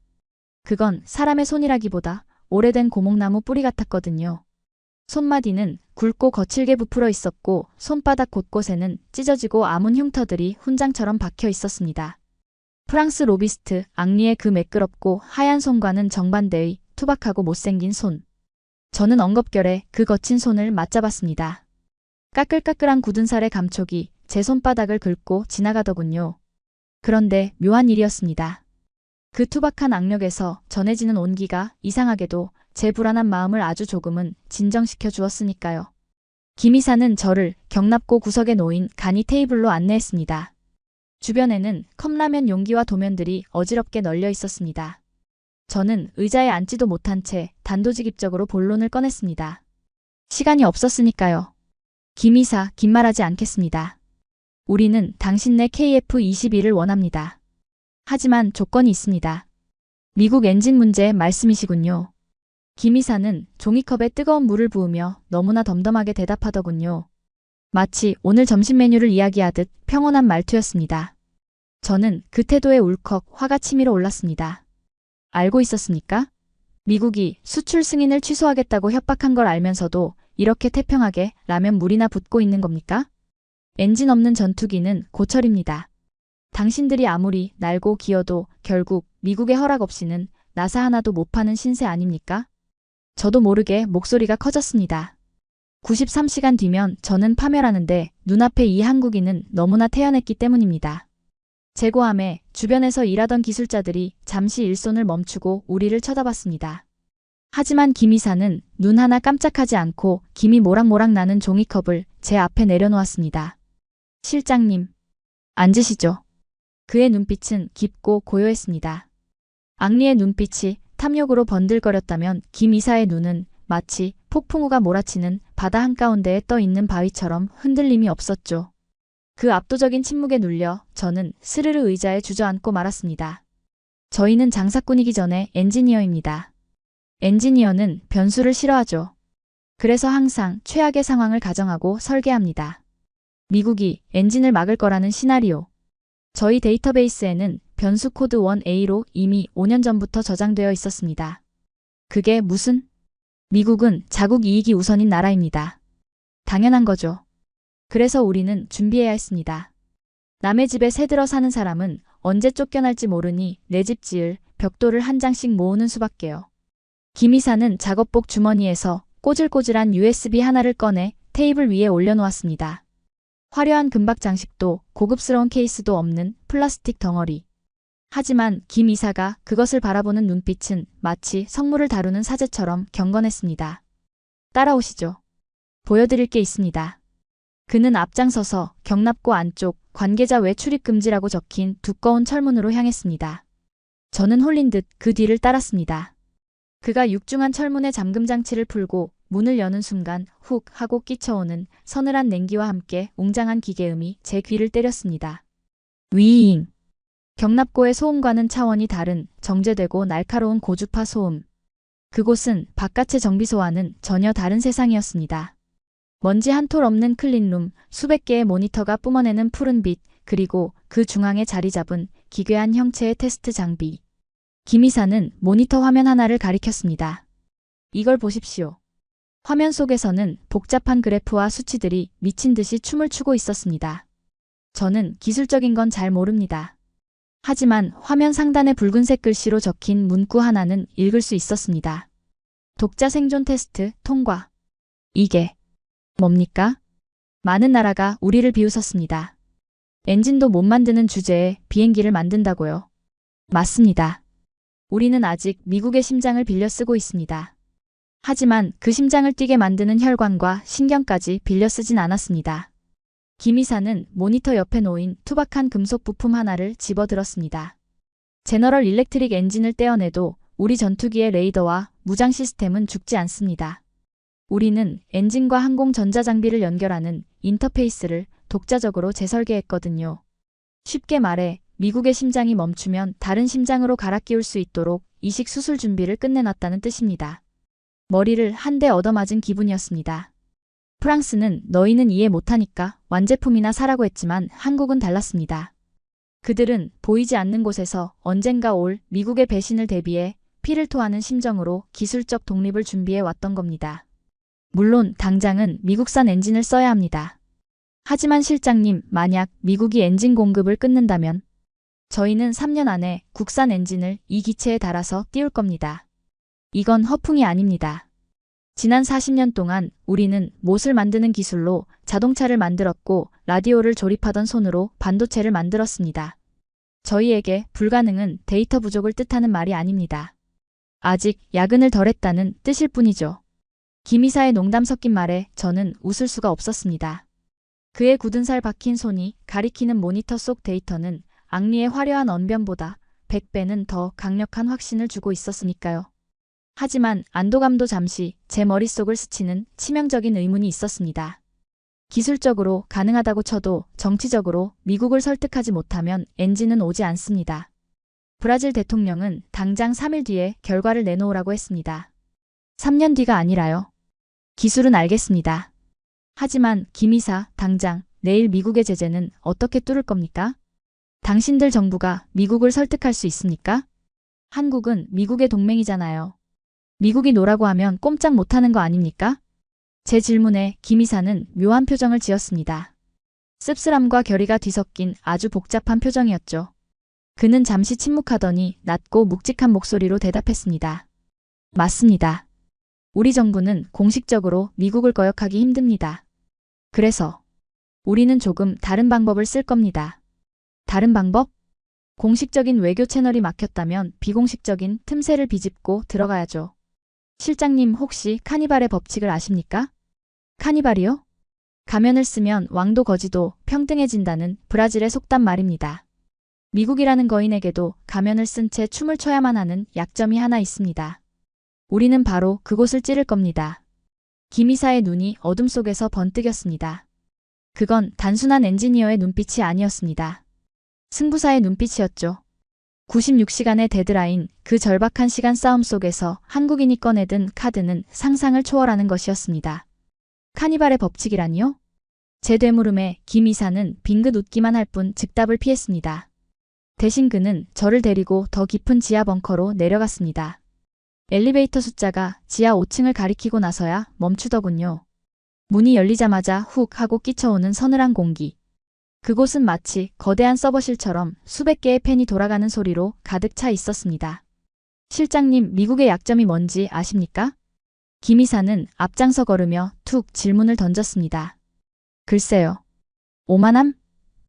A: 그건 사람의 손이라기보다 오래된 고목나무 뿌리 같았거든요. 손마디는 굵고 거칠게 부풀어 있었고 손바닥 곳곳에는 찢어지고 아문 흉터들이 훈장처럼 박혀 있었습니다. 프랑스 로비스트 앙리의 그 매끄럽고 하얀 손과는 정반대의 투박하고 못생긴 손. 저는 엉겁결에 그 거친 손을 맞잡았습니다. 까끌까끌한 굳은 살의 감촉이 제 손바닥을 긁고 지나가더군요. 그런데 묘한 일이었습니다. 그 투박한 악력에서 전해지는 온기가 이상하게도 제 불안한 마음을 아주 조금은 진정시켜 주었으니까요. 김이사는 저를 경납고 구석에 놓인 간이 테이블로 안내했습니다. 주변에는 컵라면 용기와 도면들이 어지럽게 널려 있었습니다. 저는 의자에 앉지도 못한 채 단도직입적으로 본론을 꺼냈습니다. 시간이 없었으니까요. 김이사, 긴 말하지 않겠습니다. 우리는 당신네 KF-21을 원합니다. 하지만 조건이 있습니다. 미국 엔진 문제 말씀이시군요. 김이사는 종이컵에 뜨거운 물을 부으며 너무나 덤덤하게 대답하더군요. 마치 오늘 점심 메뉴를 이야기하듯 평온한 말투였습니다. 저는 그 태도에 울컥 화가 치밀어 올랐습니다. 알고 있었습니까? 미국이 수출 승인을 취소하겠다고 협박한 걸 알면서도 이렇게 태평하게 라면 물이나 붓고 있는 겁니까? 엔진 없는 전투기는 고철입니다. 당신들이 아무리 날고 기어도 결국 미국의 허락 없이는 나사 하나도 못 파는 신세 아닙니까? 저도 모르게 목소리가 커졌습니다. 93시간 뒤면 저는 파멸하는데 눈앞에 이 한국인은 너무나 태연했기 때문입니다. 제고함에 주변에서 일하던 기술자들이 잠시 일손을 멈추고 우리를 쳐다봤습니다. 하지만 김 이사는 눈 하나 깜짝하지 않고 김이 모락모락 나는 종이컵을 제 앞에 내려놓았습니다. 실장님, 앉으시죠. 그의 눈빛은 깊고 고요했습니다. 앙리의 눈빛이 탐욕으로 번들거렸다면 김 이사의 눈은 마치 폭풍우가 몰아치는 바다 한가운데에 떠 있는 바위처럼 흔들림이 없었죠. 그 압도적인 침묵에 눌려 저는 스르르 의자에 주저앉고 말았습니다. 저희는 장사꾼이기 전에 엔지니어입니다. 엔지니어는 변수를 싫어하죠. 그래서 항상 최악의 상황을 가정하고 설계합니다. 미국이 엔진을 막을 거라는 시나리오. 저희 데이터베이스에는 변수 코드 1A로 이미 5년 전부터 저장되어 있었습니다. 그게 무슨? 미국은 자국 이익이 우선인 나라입니다. 당연한 거죠. 그래서 우리는 준비해야 했습니다. 남의 집에 새들어 사는 사람은 언제 쫓겨날지 모르니 내 집 지을 벽돌을 한 장씩 모으는 수밖에요. 김 이사는 작업복 주머니에서 꼬질꼬질한 USB 하나를 꺼내 테이블 위에 올려놓았습니다. 화려한 금박 장식도 고급스러운 케이스도 없는 플라스틱 덩어리. 하지만 김 이사가 그것을 바라보는 눈빛은 마치 성물을 다루는 사제처럼 경건했습니다. 따라오시죠. 보여드릴 게 있습니다. 그는 앞장서서 경납고 안쪽 관계자 외 출입 금지라고 적힌 두꺼운 철문으로 향했습니다. 저는 홀린 듯 그 뒤를 따랐습니다. 그가 육중한 철문의 잠금 장치를 풀고 문을 여는 순간 훅 하고 끼쳐오는 서늘한 냉기와 함께 웅장한 기계음이 제 귀를 때렸습니다. 위잉. 경납고의 소음과는 차원이 다른 정제되고 날카로운 고주파 소음. 그곳은 바깥의 정비소와는 전혀 다른 세상이었습니다. 먼지 한 톨 없는 클린룸, 수백 개의 모니터가 뿜어내는 푸른 빛, 그리고 그 중앙에 자리 잡은 기괴한 형체의 테스트 장비. 김 이사는 모니터 화면 하나를 가리켰습니다. 이걸 보십시오. 화면 속에서는 복잡한 그래프와 수치들이 미친 듯이 춤을 추고 있었습니다. 저는 기술적인 건 잘 모릅니다. 하지만 화면 상단의 붉은색 글씨로 적힌 문구 하나는 읽을 수 있었습니다. 독자 생존 테스트 통과. 이게 뭡니까? 많은 나라가 우리를 비웃었습니다. 엔진도 못 만드는 주제에 비행기를 만든다고요? 맞습니다. 우리는 아직 미국의 심장을 빌려 쓰고 있습니다. 하지만 그 심장을 뛰게 만드는 혈관과 신경까지 빌려 쓰진 않았습니다. 김 이사는 모니터 옆에 놓인 투박한 금속 부품 하나를 집어들었습니다. 제너럴 일렉트릭 엔진을 떼어내도 우리 전투기의 레이더와 무장 시스템은 죽지 않습니다. 우리는 엔진과 항공 전자장비를 연결하는 인터페이스를 독자적으로 재설계했거든요. 쉽게 말해 미국의 심장이 멈추면 다른 심장으로 갈아 끼울 수 있도록 이식 수술 준비를 끝내놨다는 뜻입니다. 머리를 한 대 얻어맞은 기분이었습니다. 프랑스는 너희는 이해 못하니까 완제품이나 사라고 했지만 한국은 달랐습니다. 그들은 보이지 않는 곳에서 언젠가 올 미국의 배신을 대비해 피를 토하는 심정으로 기술적 독립을 준비해 왔던 겁니다. 물론 당장은 미국산 엔진을 써야 합니다. 하지만 실장님, 만약 미국이 엔진 공급을 끊는다면 저희는 3년 안에 국산 엔진을 이 기체에 달아서 띄울 겁니다. 이건 허풍이 아닙니다. 지난 40년 동안 우리는 못을 만드는 기술로 자동차를 만들었고 라디오를 조립하던 손으로 반도체를 만들었습니다. 저희에게 불가능은 데이터 부족을 뜻하는 말이 아닙니다. 아직 야근을 덜 했다는 뜻일 뿐이죠. 김 이사의 농담 섞인 말에 저는 웃을 수가 없었습니다. 그의 굳은 살 박힌 손이 가리키는 모니터 속 데이터는 앙리의 화려한 언변보다 100배는 더 강력한 확신을 주고 있었으니까요. 하지만 안도감도 잠시 제 머릿속을 스치는 치명적인 의문이 있었습니다. 기술적으로 가능하다고 쳐도 정치적으로 미국을 설득하지 못하면 엔진은 오지 않습니다. 브라질 대통령은 당장 3일 뒤에 결과를 내놓으라고 했습니다. 3년 뒤가 아니라요. 기술은 알겠습니다. 하지만 김 이사, 당장 내일 미국의 제재는 어떻게 뚫을 겁니까? 당신들 정부가 미국을 설득할 수 있습니까? 한국은 미국의 동맹이잖아요. 미국이 노라고 하면 꼼짝 못하는 거 아닙니까? 제 질문에 김 이사는 묘한 표정을 지었습니다. 씁쓸함과 결의가 뒤섞인 아주 복잡한 표정이었죠. 그는 잠시 침묵하더니 낮고 묵직한 목소리로 대답했습니다. 맞습니다. 우리 정부는 공식적으로 미국을 거역하기 힘듭니다. 그래서 우리는 조금 다른 방법을 쓸 겁니다. 다른 방법? 공식적인 외교 채널이 막혔다면 비공식적인 틈새를 비집고 들어가야죠. 실장님 혹시 카니발의 법칙을 아십니까? 카니발이요? 가면을 쓰면 왕도 거지도 평등해진다는 브라질의 속담 말입니다. 미국이라는 거인에게도 가면을 쓴 채 춤을 춰야만 하는 약점이 하나 있습니다. 우리는 바로 그곳을 찌를 겁니다. 김 이사의 눈이 어둠 속에서 번뜩였습니다. 그건 단순한 엔지니어의 눈빛이 아니었습니다. 승부사의 눈빛이었죠. 96시간의 데드라인, 그 절박한 시간 싸움 속에서 한국인이 꺼내든 카드는 상상을 초월하는 것이었습니다. 카니발의 법칙이라니요? 제 되물음에 김 이사는 빙긋 웃기만 할 뿐 즉답을 피했습니다. 대신 그는 저를 데리고 더 깊은 지하 벙커로 내려갔습니다. 엘리베이터 숫자가 지하 5층을 가리키고 나서야 멈추더군요. 문이 열리자마자 훅 하고 끼쳐오는 서늘한 공기. 그곳은 마치 거대한 서버실처럼 수백 개의 팬이 돌아가는 소리로 가득 차 있었습니다. 실장님, 미국의 약점이 뭔지 아십니까? 김 이사는 앞장서 걸으며 툭 질문을 던졌습니다. 글쎄요. 오만함?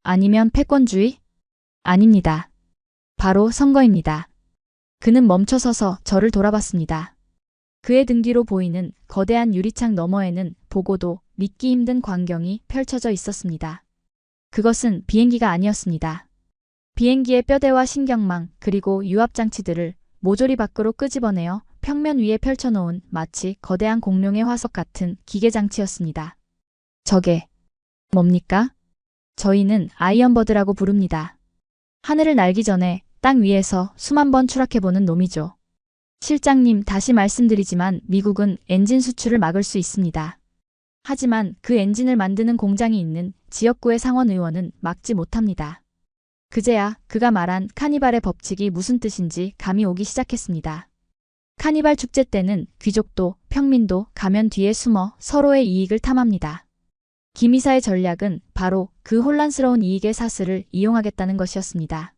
A: 아니면 패권주의? 아닙니다. 바로 선거입니다. 그는 멈춰서서 저를 돌아봤습니다. 그의 등 뒤로 보이는 거대한 유리창 너머에는 보고도 믿기 힘든 광경이 펼쳐져 있었습니다. 그것은 비행기가 아니었습니다. 비행기의 뼈대와 신경망 그리고 유압장치들을 모조리 밖으로 끄집어내어 평면 위에 펼쳐놓은 마치 거대한 공룡의 화석 같은 기계장치였습니다. 저게 뭡니까? 저희는 아이언버드라고 부릅니다. 하늘을 날기 전에 땅 위에서 수만 번 추락해보는 놈이죠. 실장님, 다시 말씀드리지만 미국은 엔진 수출을 막을 수 있습니다. 하지만 그 엔진을 만드는 공장이 있는 지역구의 상원 의원은 막지 못합니다. 그제야 그가 말한 카니발의 법칙이 무슨 뜻인지 감이 오기 시작했습니다. 카니발 축제 때는 귀족도 평민도 가면 뒤에 숨어 서로의 이익을 탐합니다. 김 이사의 전략은 바로 그 혼란스러운 이익의 사슬을 이용하겠다는 것이었습니다.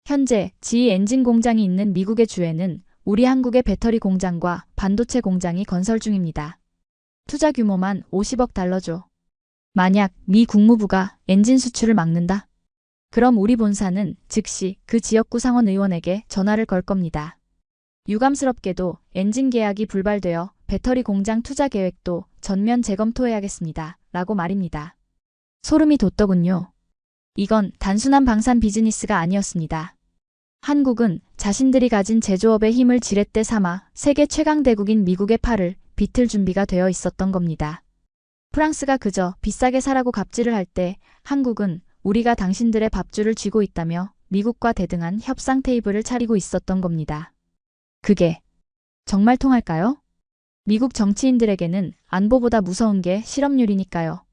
A: 현재 GE 엔진 공장이 있는 미국의 주에는 우리 한국의 배터리 공장과 반도체 공장이 건설 중입니다. 투자 규모만 50억 달러죠. 만약 미 국무부가 엔진 수출을 막는다? 그럼 우리 본사는 즉시 그 지역구 상원 의원에게 전화를 걸 겁니다. 유감스럽게도 엔진 계약이 불발되어 배터리 공장 투자 계획도 전면 재검토해야겠습니다. 라고 말입니다. 소름이 돋더군요. 이건 단순한 방산 비즈니스가 아니었습니다. 한국은 자신들이 가진 제조업의 힘을 지렛대 삼아 세계 최강 대국인 미국의 팔을 비틀 준비가 되어 있었던 겁니다. 프랑스가 그저 비싸게 사라고 갑질을 할 때 한국은 우리가 당신들의 밥줄을 쥐고 있다며 미국과 대등한 협상 테이블을 차리고 있었던 겁니다. 그게 정말 통할까요? 미국 정치인들에게는 안보보다 무서운 게 실업률이니까요.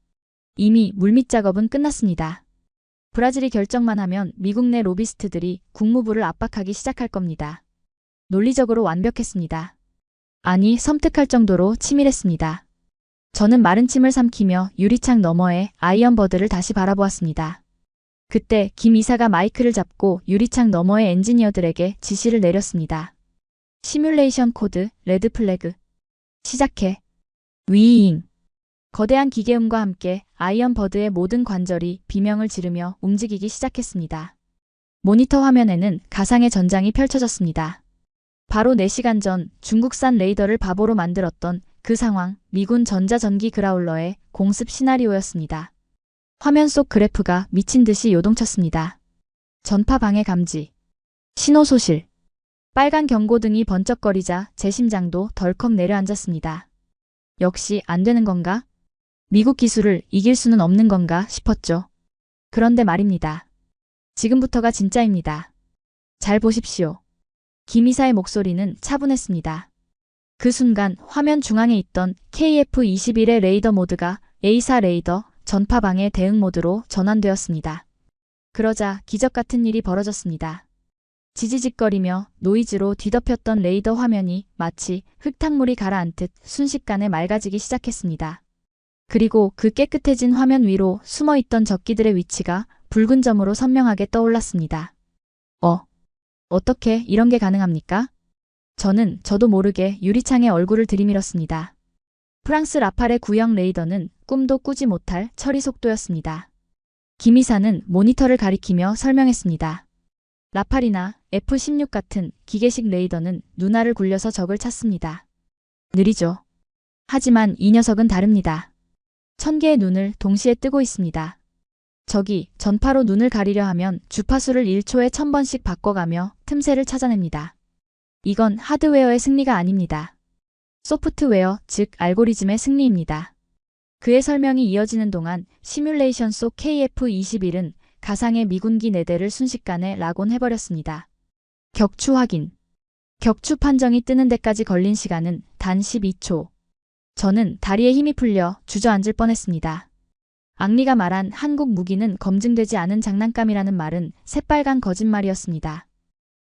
A: 이미 물밑 작업은 끝났습니다. 브라질이 결정만 하면 미국 내 로비스트들이 국무부를 압박하기 시작할 겁니다. 논리적으로 완벽했습니다. 아니, 섬뜩할 정도로 치밀했습니다. 저는 마른 침을 삼키며 유리창 너머에 아이언버드를 다시 바라보았습니다. 그때 김 이사가 마이크를 잡고 유리창 너머의 엔지니어들에게 지시를 내렸습니다. 시뮬레이션 코드, 레드 플래그. 시작해. 위잉. 거대한 기계음과 함께 아이언버드의 모든 관절이 비명을 지르며 움직이기 시작했습니다. 모니터 화면에는 가상의 전장이 펼쳐졌습니다. 바로 4시간 전 중국산 레이더를 바보로 만들었던 그 상황, 미군 전자전기 그라울러의 공습 시나리오였습니다. 화면 속 그래프가 미친 듯이 요동쳤습니다. 전파 방해 감지. 신호 소실. 빨간 경고등이 번쩍거리자 제 심장도 덜컥 내려앉았습니다. 역시 안 되는 건가? 미국 기술을 이길 수는 없는 건가 싶었죠. 그런데 말입니다. 지금부터가 진짜입니다. 잘 보십시오. 김 이사의 목소리는 차분했습니다. 그 순간 화면 중앙에 있던 KF-21의 레이더 모드가 A4 레이더 전파 방해 대응 모드로 전환되었습니다. 그러자 기적 같은 일이 벌어졌습니다. 지지직거리며 노이즈로 뒤덮였던 레이더 화면이 마치 흙탕물이 가라앉듯 순식간에 맑아지기 시작했습니다. 그리고 그 깨끗해진 화면 위로 숨어있던 적기들의 위치가 붉은 점으로 선명하게 떠올랐습니다. 어떻게 이런 게 가능합니까? 저도 모르게 유리창에 얼굴을 들이밀었습니다. 프랑스 라팔의 구형 레이더는 꿈도 꾸지 못할 처리 속도였습니다. 김이사는 모니터를 가리키며 설명했습니다. 라팔이나 F-16 같은 기계식 레이더는 눈알을 굴려서 적을 찾습니다. 느리죠. 하지만 이 녀석은 다릅니다. 1000개의 눈을 동시에 뜨고 있습니다. 적이 전파로 눈을 가리려 하면 주파수를 1초에 1000번씩 바꿔가며 틈새를 찾아냅니다. 이건 하드웨어의 승리가 아닙니다. 소프트웨어, 즉 알고리즘의 승리입니다. 그의 설명이 이어지는 동안 시뮬레이션 속 KF-21은 가상의 미군기 4대를 순식간에 락온해버렸습니다. 격추 확인. 격추 판정이 뜨는 데까지 걸린 시간은 단 12초. 저는 다리에 힘이 풀려 주저앉을 뻔했습니다. 앙리가 말한 한국 무기는 검증되지 않은 장난감이라는 말은 새빨간 거짓말이었습니다.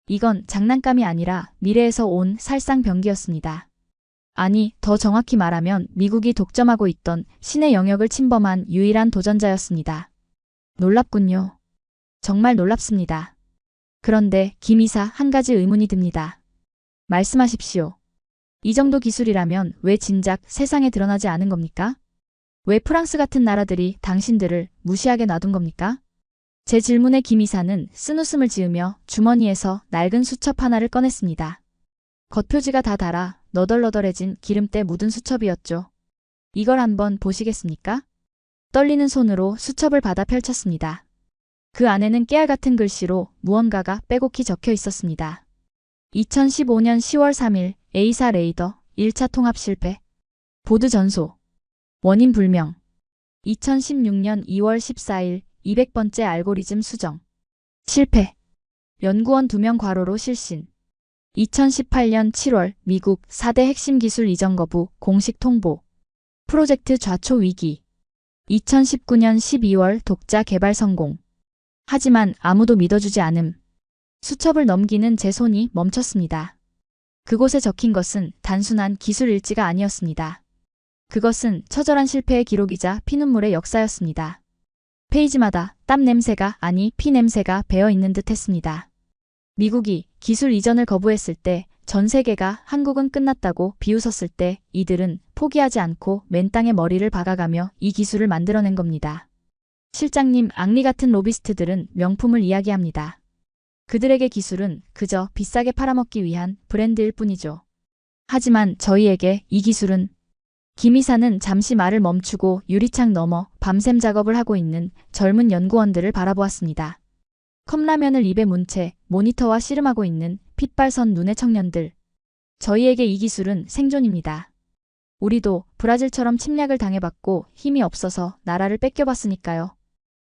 A: 이건 장난감이 아니라 미래에서 온 살상병기였습니다. 아니, 더 정확히 말하면 미국이 독점하고 있던 신의 영역을 침범한 유일한 도전자였습니다. 놀랍군요. 정말 놀랍습니다. 그런데 김이사 한 가지 의문이 듭니다. 말씀하십시오. 이 정도 기술이라면 왜 진작 세상에 드러나지 않은 겁니까? 왜 프랑스 같은 나라들이 당신들을 무시하게 놔둔 겁니까? 제 질문에 김이사는 쓴웃음을 지으며 주머니에서 낡은 수첩 하나를 꺼냈습니다. 겉표지가 다 닳아 너덜너덜해진 기름때 묻은 수첩이었죠. 이걸 한번 보시겠습니까? 떨리는 손으로 수첩을 받아 펼쳤습니다. 그 안에는 깨알같은 글씨로 무언가가 빼곡히 적혀 있었습니다. 2015년 10월 3일 A사 레이더 1차 통합 실패. 보드 전소. 원인 불명. 2016년 2월 14일 200번째 알고리즘 수정. 실패. 연구원 2명 과로로 실신. 2018년 7월 미국 4대 핵심 기술 이전 거부 공식 통보. 프로젝트 좌초 위기. 2019년 12월 독자 개발 성공. 하지만 아무도 믿어주지 않음. 수첩을 넘기는 제 손이 멈췄습니다. 그곳에 적힌 것은 단순한 기술 일지가 아니었습니다. 그것은 처절한 실패의 기록이자 피눈물의 역사였습니다. 페이지마다 땀 냄새가 아니 피 냄새가 배어있는 듯 했습니다. 미국이 기술 이전을 거부했을 때, 전 세계가 한국은 끝났다고 비웃었을 때 이들은 포기하지 않고 맨 땅에 머리를 박아가며 이 기술을 만들어낸 겁니다. 실장님, 앙리 같은 로비스트들은 명품을 이야기합니다. 그들에게 기술은 그저 비싸게 팔아먹기 위한 브랜드일 뿐이죠. 하지만 저희에게 이 기술은. 김이사는 잠시 말을 멈추고 유리창 너머 밤샘 작업을 하고 있는 젊은 연구원들을 바라보았습니다. 컵라면을 입에 문 채 모니터와 씨름하고 있는 핏발선 눈의 청년들. 저희에게 이 기술은 생존입니다. 우리도 브라질처럼 침략을 당해봤고 힘이 없어서 나라를 뺏겨봤으니까요.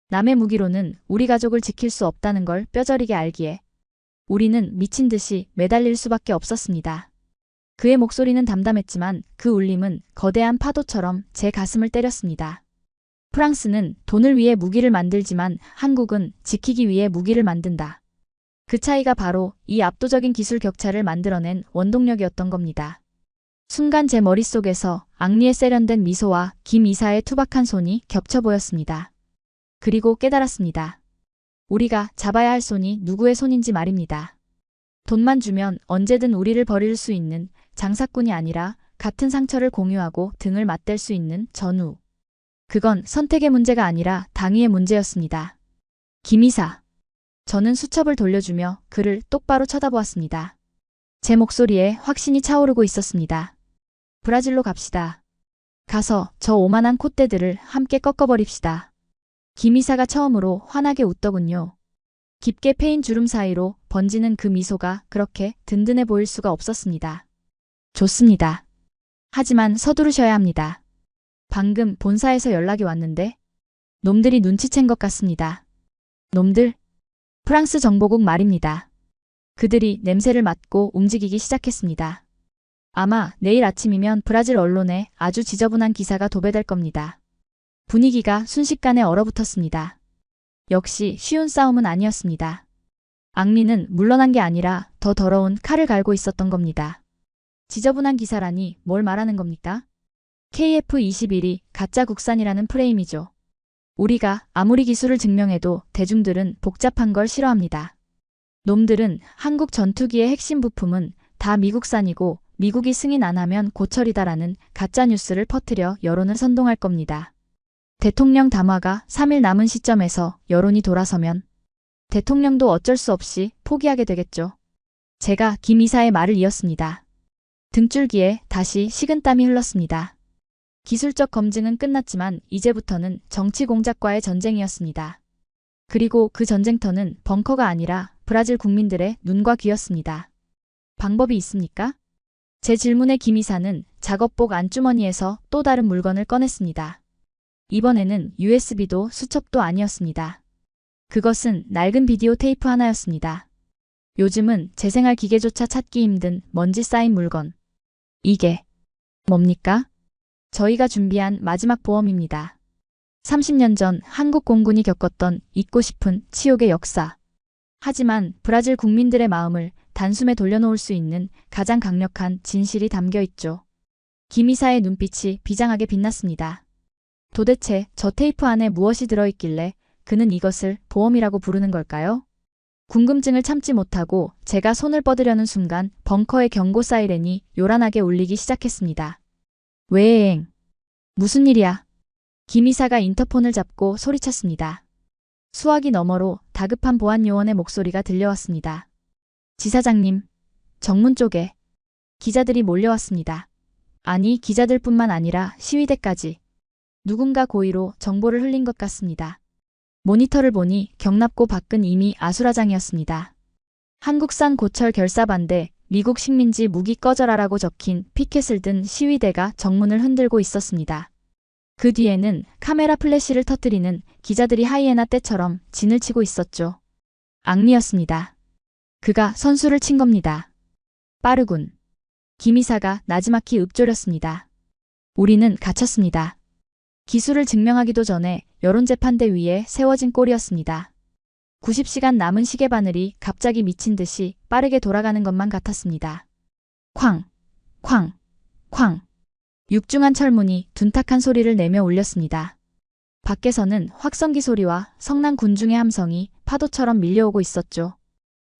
A: 남의 무기로는 우리 가족을 지킬 수 없다는 걸 뼈저리게 알기에 우리는 미친 듯이 매달릴 수밖에 없었습니다. 그의 목소리는 담담했지만 그 울림은 거대한 파도처럼 제 가슴을 때렸습니다. 프랑스는 돈을 위해 무기를 만들지만 한국은 지키기 위해 무기를 만든다. 그 차이가 바로 이 압도적인 기술 격차를 만들어낸 원동력이었던 겁니다. 순간 제 머릿속에서 앙리의 세련된 미소와 김 이사의 투박한 손이 겹쳐 보였습니다. 그리고 깨달았습니다. 우리가 잡아야 할 손이 누구의 손인지 말입니다. 돈만 주면 언제든 우리를 버릴 수 있는 장사꾼이 아니라 같은 상처를 공유하고 등을 맞댈 수 있는 전우. 그건 선택의 문제가 아니라 당위의 문제였습니다. 김이사. 저는 수첩을 돌려주며 그를 똑바로 쳐다보았습니다. 제 목소리에 확신이 차오르고 있었습니다. 브라질로 갑시다. 가서 저 오만한 콧대들을 함께 꺾어버립시다. 김이사가 처음으로 환하게 웃더군요. 깊게 패인 주름 사이로 번지는 그 미소가 그렇게 든든해 보일 수가 없었습니다. 좋습니다. 하지만 서두르셔야 합니다. 방금 본사에서 연락이 왔는데 놈들이 눈치챈 것 같습니다. 놈들? 프랑스 정보국 말입니다. 그들이 냄새를 맡고 움직이기 시작했습니다. 아마 내일 아침이면 브라질 언론에 아주 지저분한 기사가 도배될 겁니다. 분위기가 순식간에 얼어붙었습니다. 역시 쉬운 싸움은 아니었습니다. 앙리는 물러난 게 아니라 더 더러운 칼을 갈고 있었던 겁니다. 지저분한 기사라니 뭘 말하는 겁니까? KF-21이 가짜 국산이라는 프레임이죠. 우리가 아무리 기술을 증명해도 대중들은 복잡한 걸 싫어합니다. 놈들은 한국 전투기의 핵심 부품은 다 미국산이고 미국이 승인 안 하면 고철이다라는 가짜 뉴스를 퍼뜨려 여론을 선동할 겁니다. 대통령 담화가 3일 남은 시점에서 여론이 돌아서면 대통령도 어쩔 수 없이 포기하게 되겠죠. 제가 김 이사의 말을 이었습니다. 등줄기에 다시 식은땀이 흘렀습니다. 기술적 검증은 끝났지만 이제부터는 정치 공작과의 전쟁이었습니다. 그리고 그 전쟁터는 벙커가 아니라 브라질 국민들의 눈과 귀였습니다. 방법이 있습니까? 제 질문에 김 이사는 작업복 안주머니에서 또 다른 물건을 꺼냈습니다. 이번에는 USB도 수첩도 아니었습니다. 그것은 낡은 비디오 테이프 하나였습니다. 요즘은 재생할 기계조차 찾기 힘든 먼지 쌓인 물건. 이게 뭡니까? 저희가 준비한 마지막 보험입니다. 30년 전 한국 공군이 겪었던 잊고 싶은 치욕의 역사. 하지만 브라질 국민들의 마음을 단숨에 돌려놓을 수 있는 가장 강력한 진실이 담겨 있죠. 김 이사의 눈빛이 비장하게 빛났습니다. 도대체 저 테이프 안에 무엇이 들어있길래 그는 이것을 보험이라고 부르는 걸까요? 궁금증을 참지 못하고 제가 손을 뻗으려는 순간 벙커의 경고 사이렌이 요란하게 울리기 시작했습니다. 왜엥? 무슨 일이야? 김 이사가 인터폰을 잡고 소리쳤습니다. 수화기 너머로 다급한 보안 요원의 목소리가 들려왔습니다. 지사장님, 정문 쪽에 기자들이 몰려왔습니다. 아니, 기자들뿐만 아니라 시위대까지. 누군가 고의로 정보를 흘린 것 같습니다. 모니터를 보니 경납고 밖은 이미 아수라장이었습니다. 한국산 고철 결사반대, 미국 식민지 무기 꺼져라라고 적힌 피켓을 든 시위대가 정문을 흔들고 있었습니다. 그 뒤에는 카메라 플래시를 터뜨리는 기자들이 하이에나 떼처럼 진을 치고 있었죠. 앙리였습니다. 그가 선수를 친 겁니다. 빠르군. 김 이사가 나지막히 읊조렸습니다. 우리는 갇혔습니다. 기술을 증명하기도 전에 여론재판대 위에 세워진 꼴이었습니다. 90시간 남은 시계바늘이 갑자기 미친 듯이 빠르게 돌아가는 것만 같았습니다. 쾅, 쾅, 쾅. 육중한 철문이 둔탁한 소리를 내며 울렸습니다. 밖에서는 확성기 소리와 성난 군중의 함성이 파도처럼 밀려오고 있었죠.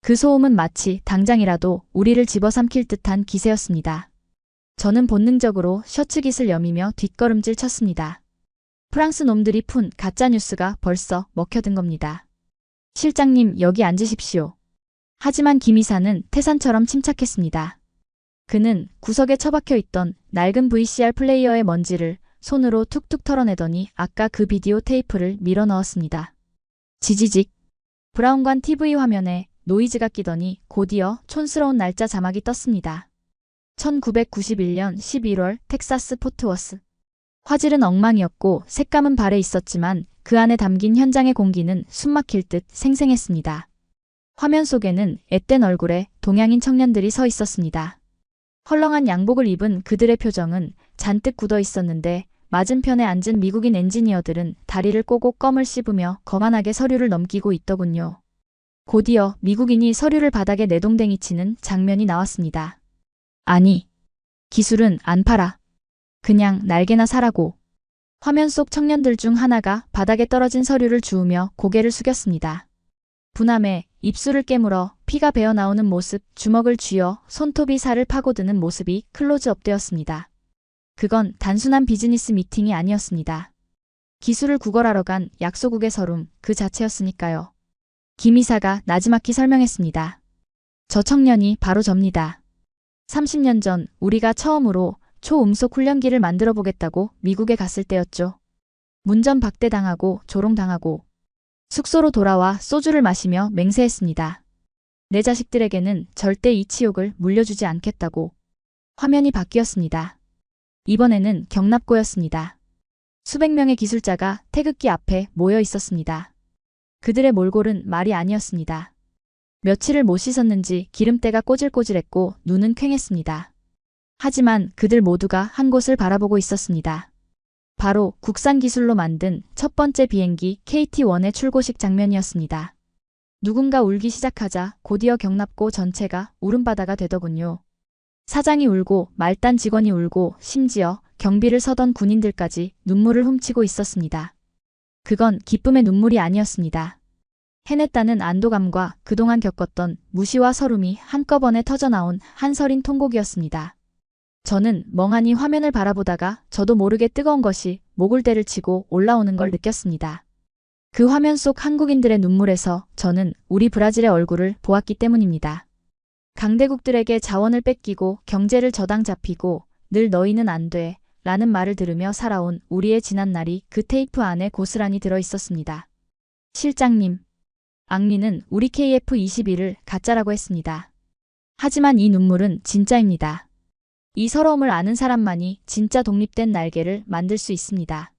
A: 그 소음은 마치 당장이라도 우리를 집어삼킬 듯한 기세였습니다. 저는 본능적으로 셔츠 깃을 여미며 뒷걸음질 쳤습니다. 프랑스 놈들이 푼 가짜뉴스가 벌써 먹혀든 겁니다. 실장님, 여기 앉으십시오. 하지만 김 이사는 태산처럼 침착했습니다. 그는 구석에 처박혀 있던 낡은 VCR 플레이어의 먼지를 손으로 툭툭 털어내더니 아까 그 비디오 테이프를 밀어 넣었습니다. 지지직. 브라운관 TV 화면에 노이즈가 끼더니 곧이어 촌스러운 날짜 자막이 떴습니다. 1991년 11월 텍사스 포트워스. 화질은 엉망이었고 색감은 발해 있었지만 그 안에 담긴 현장의 공기는 숨막힐 듯 생생했습니다. 화면 속에는 앳된 얼굴에 동양인 청년들이 서 있었습니다. 헐렁한 양복을 입은 그들의 표정은 잔뜩 굳어 있었는데 맞은편에 앉은 미국인 엔지니어들은 다리를 꼬고 껌을 씹으며 거만하게 서류를 넘기고 있더군요. 곧이어 미국인이 서류를 바닥에 내동댕이 치는 장면이 나왔습니다. 아니, 기술은 안 팔아. 그냥 날개나 사라고. 화면 속 청년들 중 하나가 바닥에 떨어진 서류를 주우며 고개를 숙였습니다. 분함에 입술을 깨물어 피가 배어나오는 모습, 주먹을 쥐어 손톱이 살을 파고드는 모습이 클로즈업되었습니다. 그건 단순한 비즈니스 미팅이 아니었습니다. 기술을 구걸하러 간 약소국의 서름 그 자체였으니까요. 김 이사가 나지막히 설명했습니다. 저 청년이 바로 접니다. 30년 전 우리가 처음으로 초음속 훈련기를 만들어 보겠다고 미국에 갔을 때였죠. 문전박대당하고 조롱당하고 숙소로 돌아와 소주를 마시며 맹세했습니다. 내 자식들에게는 절대 이 치욕을 물려주지 않겠다고. 화면이 바뀌었습니다. 이번에는 경납고였습니다. 수백 명의 기술자가 태극기 앞에 모여 있었습니다. 그들의 몰골은 말이 아니었습니다. 며칠을 못 씻었는지 기름때가 꼬질꼬질했고 눈은 퀭했습니다. 하지만 그들 모두가 한 곳을 바라보고 있었습니다. 바로 국산 기술로 만든 첫 번째 비행기 KT-1의 출고식 장면이었습니다. 누군가 울기 시작하자 곧이어 경납고 전체가 울음바다가 되더군요. 사장이 울고 말단 직원이 울고 심지어 경비를 서던 군인들까지 눈물을 훔치고 있었습니다. 그건 기쁨의 눈물이 아니었습니다. 해냈다는 안도감과 그동안 겪었던 무시와 서름이 한꺼번에 터져나온 한서린 통곡이었습니다. 저는 멍하니 화면을 바라보다가 저도 모르게 뜨거운 것이 목을대를 치고 올라오는 걸 느꼈습니다. 그 화면 속 한국인들의 눈물에서 저는 우리 브라질의 얼굴을 보았기 때문입니다. 강대국들에게 자원을 뺏기고 경제를 저당 잡히고 늘 너희는 안 돼 라는 말을 들으며 살아온 우리의 지난 날이 그 테이프 안에 고스란히 들어 있었습니다. 실장님, 앙리는 우리 KF21을 가짜라고 했습니다. 하지만 이 눈물은 진짜입니다. 이 서러움을 아는 사람만이 진짜 독립된 날개를 만들 수 있습니다.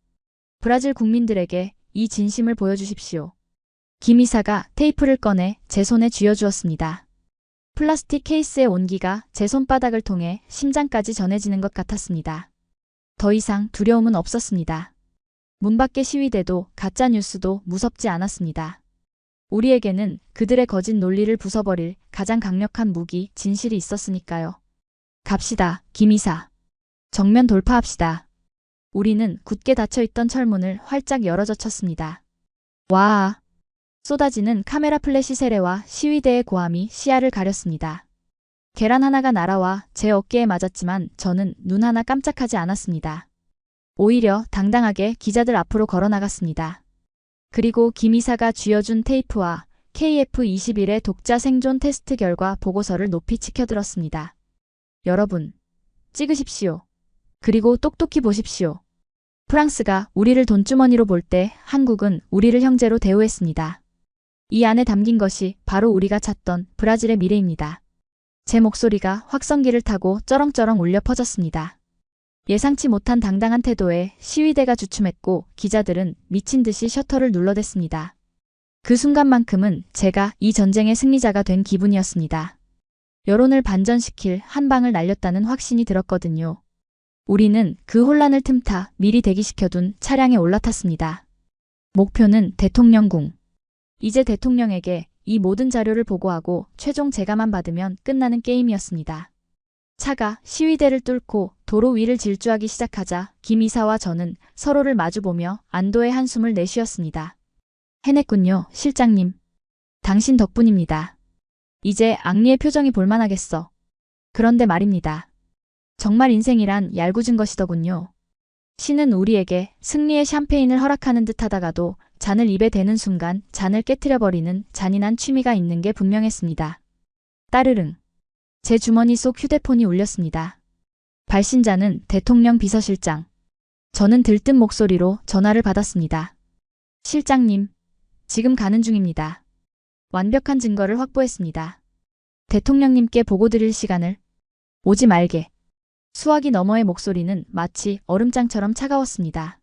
A: 브라질 국민들에게 이 진심을 보여주십시오. 김 이사가 테이프를 꺼내 제 손에 쥐어주었습니다. 플라스틱 케이스의 온기가 제 손바닥을 통해 심장까지 전해지는 것 같았습니다. 더 이상 두려움은 없었습니다. 문 밖의 시위대도 가짜 뉴스도 무섭지 않았습니다. 우리에게는 그들의 거짓 논리를 부숴버릴 가장 강력한 무기, 진실이 있었으니까요. 갑시다, 김 이사. 정면 돌파합시다. 우리는 굳게 닫혀있던 철문을 활짝 열어젖혔습니다. 와! 쏟아지는 카메라 플래시 세례와 시위대의 고함이 시야를 가렸습니다. 계란 하나가 날아와 제 어깨에 맞았지만 저는 눈 하나 깜짝하지 않았습니다. 오히려 당당하게 기자들 앞으로 걸어나갔습니다. 그리고 김 이사가 쥐어준 테이프와 KF21의 독자 생존 테스트 결과 보고서를 높이 치켜들었습니다. 여러분, 찍으십시오. 그리고 똑똑히 보십시오. 프랑스가 우리를 돈주머니로 볼 때 한국은 우리를 형제로 대우했습니다. 이 안에 담긴 것이 바로 우리가 찾던 브라질의 미래입니다. 제 목소리가 확성기를 타고 쩌렁쩌렁 울려 퍼졌습니다. 예상치 못한 당당한 태도에 시위대가 주춤했고 기자들은 미친 듯이 셔터를 눌러댔습니다. 그 순간만큼은 제가 이 전쟁의 승리자가 된 기분이었습니다. 여론을 반전시킬 한 방을 날렸다는 확신이 들었거든요. 우리는 그 혼란을 틈타 미리 대기시켜둔 차량에 올라탔습니다. 목표는 대통령궁. 이제 대통령에게 이 모든 자료를 보고하고 최종 재가만 받으면 끝나는 게임이었습니다. 차가 시위대를 뚫고 도로 위를 질주하기 시작하자 김 이사와 저는 서로를 마주보며 안도의 한숨을 내쉬었습니다. 해냈군요, 실장님. 당신 덕분입니다. 이제 앙리의 표정이 볼만하겠어. 그런데 말입니다. 정말 인생이란 얄궂은 것이더군요. 신은 우리에게 승리의 샴페인을 허락하는 듯 하다가도 잔을 입에 대는 순간 잔을 깨트려버리는 잔인한 취미가 있는 게 분명했습니다. 따르릉. 제 주머니 속 휴대폰이 울렸습니다. 발신자는 대통령 비서실장. 저는 들뜬 목소리로 전화를 받았습니다. 실장님, 지금 가는 중입니다. 완벽한 증거를 확보했습니다. 대통령님께 보고 드릴 시간을 오지 말게. 수화기 너머의 목소리는 마치 얼음장처럼 차가웠습니다.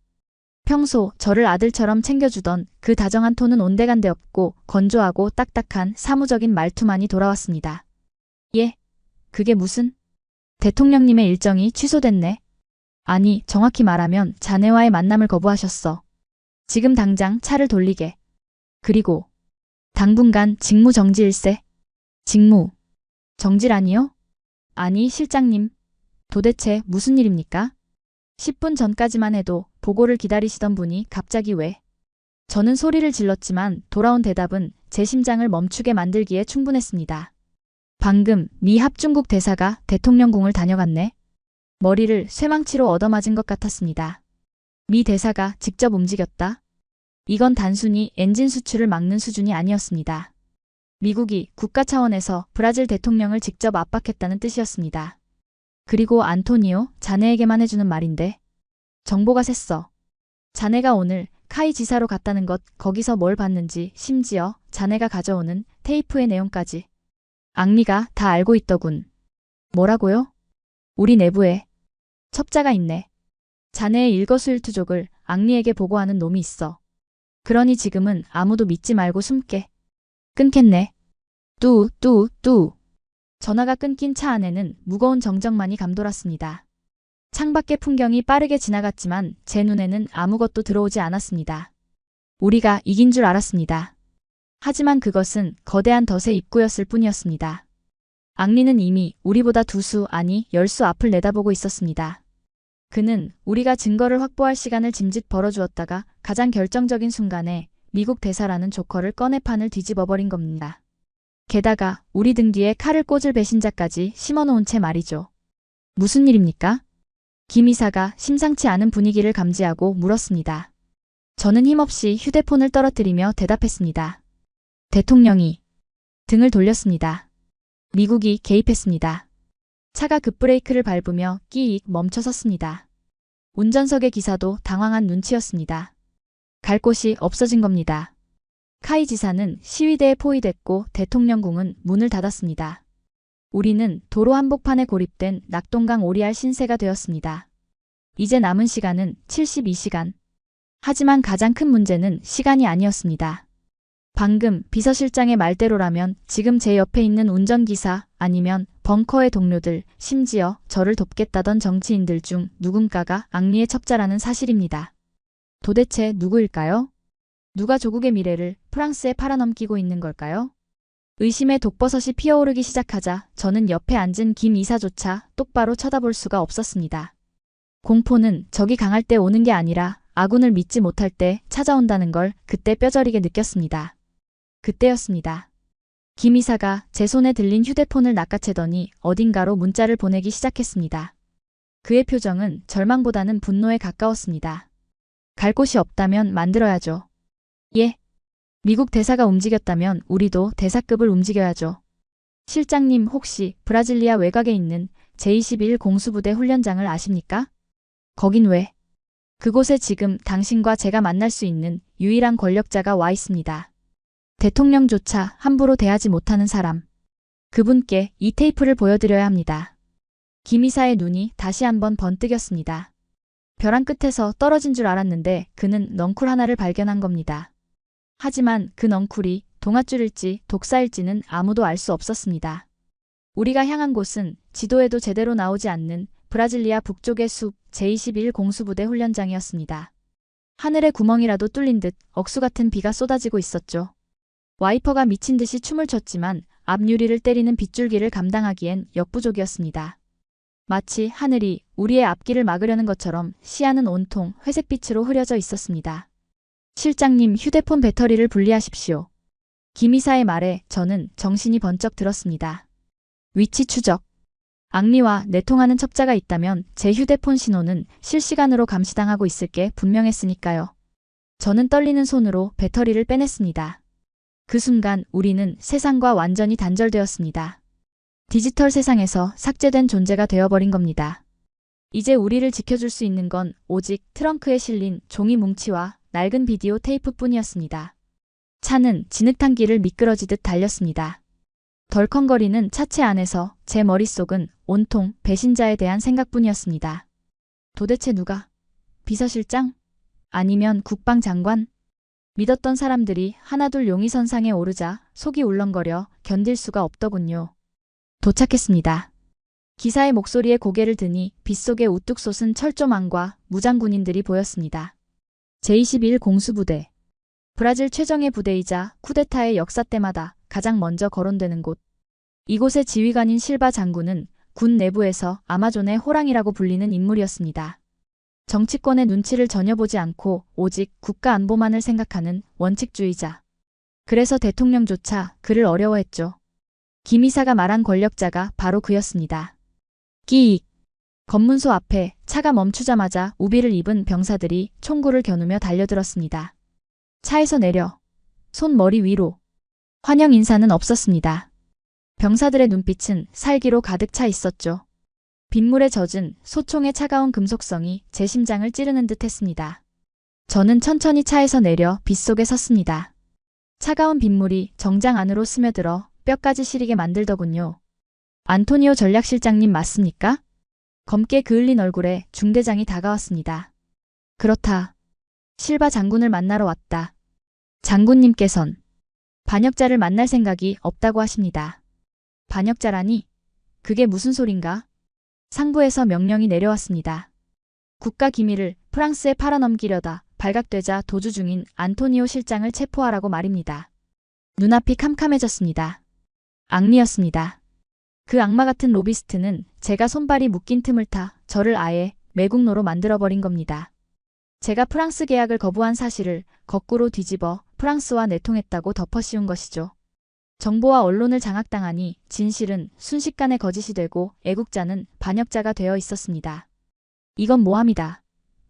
A: 평소 저를 아들처럼 챙겨주던 그 다정한 톤은 온데간데 없고 건조하고 딱딱한 사무적인 말투만이 돌아왔습니다. 예? 그게 무슨? 대통령님의 일정이 취소됐네. 아니, 정확히 말하면 자네와의 만남을 거부하셨어. 지금 당장 차를 돌리게. 그리고 당분간 직무 정지일세. 직무 정지라니요? 아니, 실장님. 도대체 무슨 일입니까? 10분 전까지만 해도 보고를 기다리시던 분이 갑자기 왜? 저는 소리를 질렀지만 돌아온 대답은 제 심장을 멈추게 만들기에 충분했습니다. 방금 미 합중국 대사가 대통령궁을 다녀갔네. 머리를 쇠망치로 얻어맞은 것 같았습니다. 미 대사가 직접 움직였다? 이건 단순히 엔진 수출을 막는 수준이 아니었습니다. 미국이 국가 차원에서 브라질 대통령을 직접 압박했다는 뜻이었습니다. 그리고 안토니오, 자네에게만 해주는 말인데. 정보가 샜어. 자네가 오늘 카이 지사로 갔다는 것, 거기서 뭘 봤는지, 심지어 자네가 가져오는 테이프의 내용까지. 앙리가 다 알고 있더군. 뭐라고요? 우리 내부에 첩자가 있네. 자네의 일거수일투족을 앙리에게 보고하는 놈이 있어. 그러니 지금은 아무도 믿지 말고 숨게. 끊겠네. 뚜. 전화가 끊긴 차 안에는 무거운 정적만이 감돌았습니다. 창밖의 풍경이 빠르게 지나갔지만 제 눈에는 아무것도 들어오지 않았습니다. 우리가 이긴 줄 알았습니다. 하지만 그것은 거대한 덫의 입구였을 뿐이었습니다. 앙리는 이미 우리보다 2수 아니 10수 앞을 내다보고 있었습니다. 그는 우리가 증거를 확보할 시간을 짐짓 벌어주었다가 가장 결정적인 순간에 미국 대사라는 조커를 꺼내 판을 뒤집어버린 겁니다. 게다가 우리 등 뒤에 칼을 꽂을 배신자까지 심어놓은 채 말이죠. 무슨 일입니까? 김 이사가 심상치 않은 분위기를 감지하고 물었습니다. 저는 힘없이 휴대폰을 떨어뜨리며 대답했습니다. 대통령이 등을 돌렸습니다. 미국이 개입했습니다. 차가 급브레이크를 밟으며 끼익 멈춰 섰습니다. 운전석의 기사도 당황한 눈치였습니다. 갈 곳이 없어진 겁니다. 카이 지사는 시위대에 포위됐고 대통령궁은 문을 닫았습니다. 우리는 도로 한복판에 고립된 낙동강 오리알 신세가 되었습니다. 이제 남은 시간은 72시간. 하지만 가장 큰 문제는 시간이 아니었습니다. 방금 비서실장의 말대로라면 지금 제 옆에 있는 운전기사 아니면 벙커의 동료들, 심지어 저를 돕겠다던 정치인들 중 누군가가 앙리의 첩자라는 사실입니다. 도대체 누구일까요? 누가 조국의 미래를 프랑스에 팔아넘기고 있는 걸까요? 의심의 독버섯이 피어오르기 시작하자 저는 옆에 앉은 김 이사조차 똑바로 쳐다볼 수가 없었습니다. 공포는 적이 강할 때 오는 게 아니라 아군을 믿지 못할 때 찾아온다는 걸 그때 뼈저리게 느꼈습니다. 그때였습니다. 김 이사가 제 손에 들린 휴대폰을 낚아채더니 어딘가로 문자를 보내기 시작했습니다. 그의 표정은 절망보다는 분노에 가까웠습니다. 갈 곳이 없다면 만들어야죠. 예. 미국 대사가 움직였다면 우리도 대사급을 움직여야죠. 실장님 혹시 브라질리아 외곽에 있는 제21 공수부대 훈련장을 아십니까? 거긴 왜? 그곳에 지금 당신과 제가 만날 수 있는 유일한 권력자가 와 있습니다. 대통령조차 함부로 대하지 못하는 사람. 그분께 이 테이프를 보여드려야 합니다. 김 이사의 눈이 다시 한번 번뜩였습니다. 벼랑 끝에서 떨어진 줄 알았는데 그는 넝쿨 하나를 발견한 겁니다. 하지만 그 넝쿨이 동아줄일지 독사일지는 아무도 알 수 없었습니다. 우리가 향한 곳은 지도에도 제대로 나오지 않는 브라질리아 북쪽의 숲 제21 공수부대 훈련장이었습니다. 하늘에 구멍이라도 뚫린 듯 억수 같은 비가 쏟아지고 있었죠. 와이퍼가 미친 듯이 춤을 췄지만 앞유리를 때리는 빗줄기를 감당하기엔 역부족이었습니다. 마치 하늘이 우리의 앞길을 막으려는 것처럼 시야는 온통 회색빛으로 흐려져 있었습니다. 실장님 휴대폰 배터리를 분리하십시오. 김 이사의 말에 저는 정신이 번쩍 들었습니다. 위치 추적. 앙리와 내통하는 첩자가 있다면 제 휴대폰 신호는 실시간으로 감시당하고 있을 게 분명했으니까요. 저는 떨리는 손으로 배터리를 빼냈습니다. 그 순간 우리는 세상과 완전히 단절되었습니다. 디지털 세상에서 삭제된 존재가 되어버린 겁니다. 이제 우리를 지켜줄 수 있는 건 오직 트렁크에 실린 종이 뭉치와 낡은 비디오 테이프뿐이었습니다. 차는 진흙탕 길을 미끄러지듯 달렸습니다. 덜컹거리는 차체 안에서 제 머릿속은 온통 배신자에 대한 생각뿐이었습니다. 도대체 누가? 비서실장? 아니면 국방장관? 믿었던 사람들이 하나둘 용의선상에 오르자 속이 울렁거려 견딜 수가 없더군요. 도착했습니다. 기사의 목소리에 고개를 드니 빗속에 우뚝 솟은 철조망과 무장군인들이 보였습니다. 제21 공수부대. 브라질 최정예 부대이자 쿠데타의 역사 때마다 가장 먼저 거론되는 곳. 이곳의 지휘관인 실바 장군은 군 내부에서 아마존의 호랑이라고 불리는 인물이었습니다. 정치권의 눈치를 전혀 보지 않고 오직 국가 안보만을 생각하는 원칙주의자. 그래서 대통령조차 그를 어려워했죠. 김 이사가 말한 권력자가 바로 그였습니다. 끼익. 검문소 앞에 차가 멈추자마자 우비를 입은 병사들이 총구를 겨누며 달려들었습니다. 차에서 내려. 손 머리 위로. 환영 인사는 없었습니다. 병사들의 눈빛은 살기로 가득 차 있었죠. 빗물에 젖은 소총의 차가운 금속성이 제 심장을 찌르는 듯 했습니다. 저는 천천히 차에서 내려 빗속에 섰습니다. 차가운 빗물이 정장 안으로 스며들어 뼈까지 시리게 만들더군요. 안토니오 전략실장님 맞습니까? 검게 그을린 얼굴에 중대장이 다가왔습니다. 그렇다. 실바 장군을 만나러 왔다. 장군님께선 반역자를 만날 생각이 없다고 하십니다. 반역자라니? 그게 무슨 소린가? 상부에서 명령이 내려왔습니다. 국가 기밀을 프랑스에 팔아넘기려다 발각되자 도주 중인 안토니오 실장을 체포하라고 말입니다. 눈앞이 캄캄해졌습니다. 악리였습니다. 그 악마 같은 로비스트는 제가 손발이 묶인 틈을 타 저를 아예 매국노로 만들어버린 겁니다. 제가 프랑스 계약을 거부한 사실을 거꾸로 뒤집어 프랑스와 내통했다고 덮어씌운 것이죠. 정보와 언론을 장악당하니 진실은 순식간에 거짓이 되고 애국자는 반역자가 되어 있었습니다. 이건 모함이다.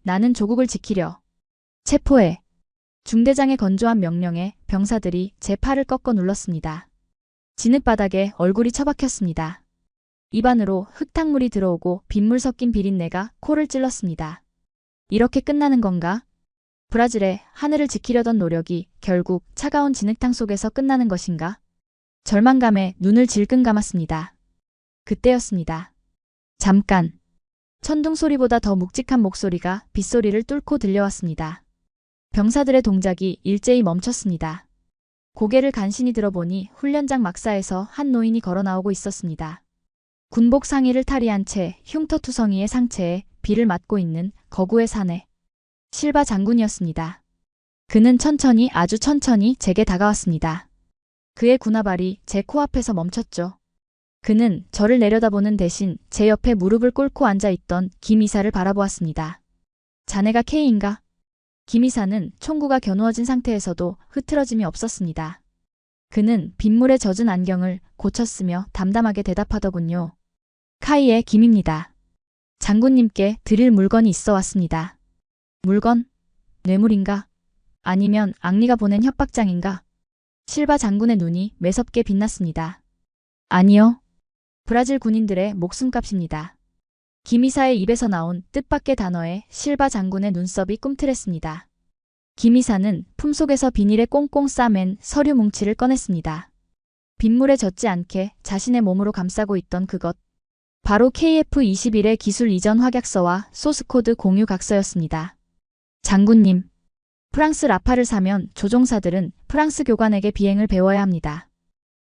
A: 나는 조국을 지키려. 체포해. 중대장의 건조한 명령에 병사들이 제 팔을 꺾어 눌렀습니다. 진흙바닥에 얼굴이 처박혔습니다. 입안으로 흙탕물이 들어오고 빗물 섞인 비린내가 코를 찔렀습니다. 이렇게 끝나는 건가? 브라질의 하늘을 지키려던 노력이 결국 차가운 진흙탕 속에서 끝나는 것인가? 절망감에 눈을 질끈 감았습니다. 그때였습니다. 잠깐. 천둥 소리보다 더 묵직한 목소리가 빗소리를 뚫고 들려왔습니다. 병사들의 동작이 일제히 멈췄습니다. 고개를 간신히 들어보니 훈련장 막사에서 한 노인이 걸어나오고 있었습니다. 군복 상의를 탈의한 채 흉터투성이의 상체에 비를 맞고 있는 거구의 사내. 실바 장군이었습니다. 그는 천천히 아주 천천히 제게 다가왔습니다. 그의 군화발이 제 코앞에서 멈췄죠. 그는 저를 내려다보는 대신 제 옆에 무릎을 꿇고 앉아있던 김 이사를 바라보았습니다. 자네가 K인가? 김 이사는 총구가 겨누어진 상태에서도 흐트러짐이 없었습니다. 그는 빗물에 젖은 안경을 고쳤으며 담담하게 대답하더군요. 카이의 김입니다. 장군님께 드릴 물건이 있어 왔습니다. 물건? 뇌물인가? 아니면 앙리가 보낸 협박장인가? 실바 장군의 눈이 매섭게 빛났습니다. 아니요. 브라질 군인들의 목숨값입니다. 김 이사의 입에서 나온 뜻밖의 단어에 실바 장군의 눈썹이 꿈틀했습니다. 김 이사는 품속에서 비닐에 꽁꽁 싸맨 서류 뭉치를 꺼냈습니다. 빗물에 젖지 않게 자신의 몸으로 감싸고 있던 그것. 바로 KF-21의 기술 이전 확약서와 소스코드 공유 각서였습니다. 장군님. 프랑스 라파를 사면 조종사들은 프랑스 교관에게 비행을 배워야 합니다.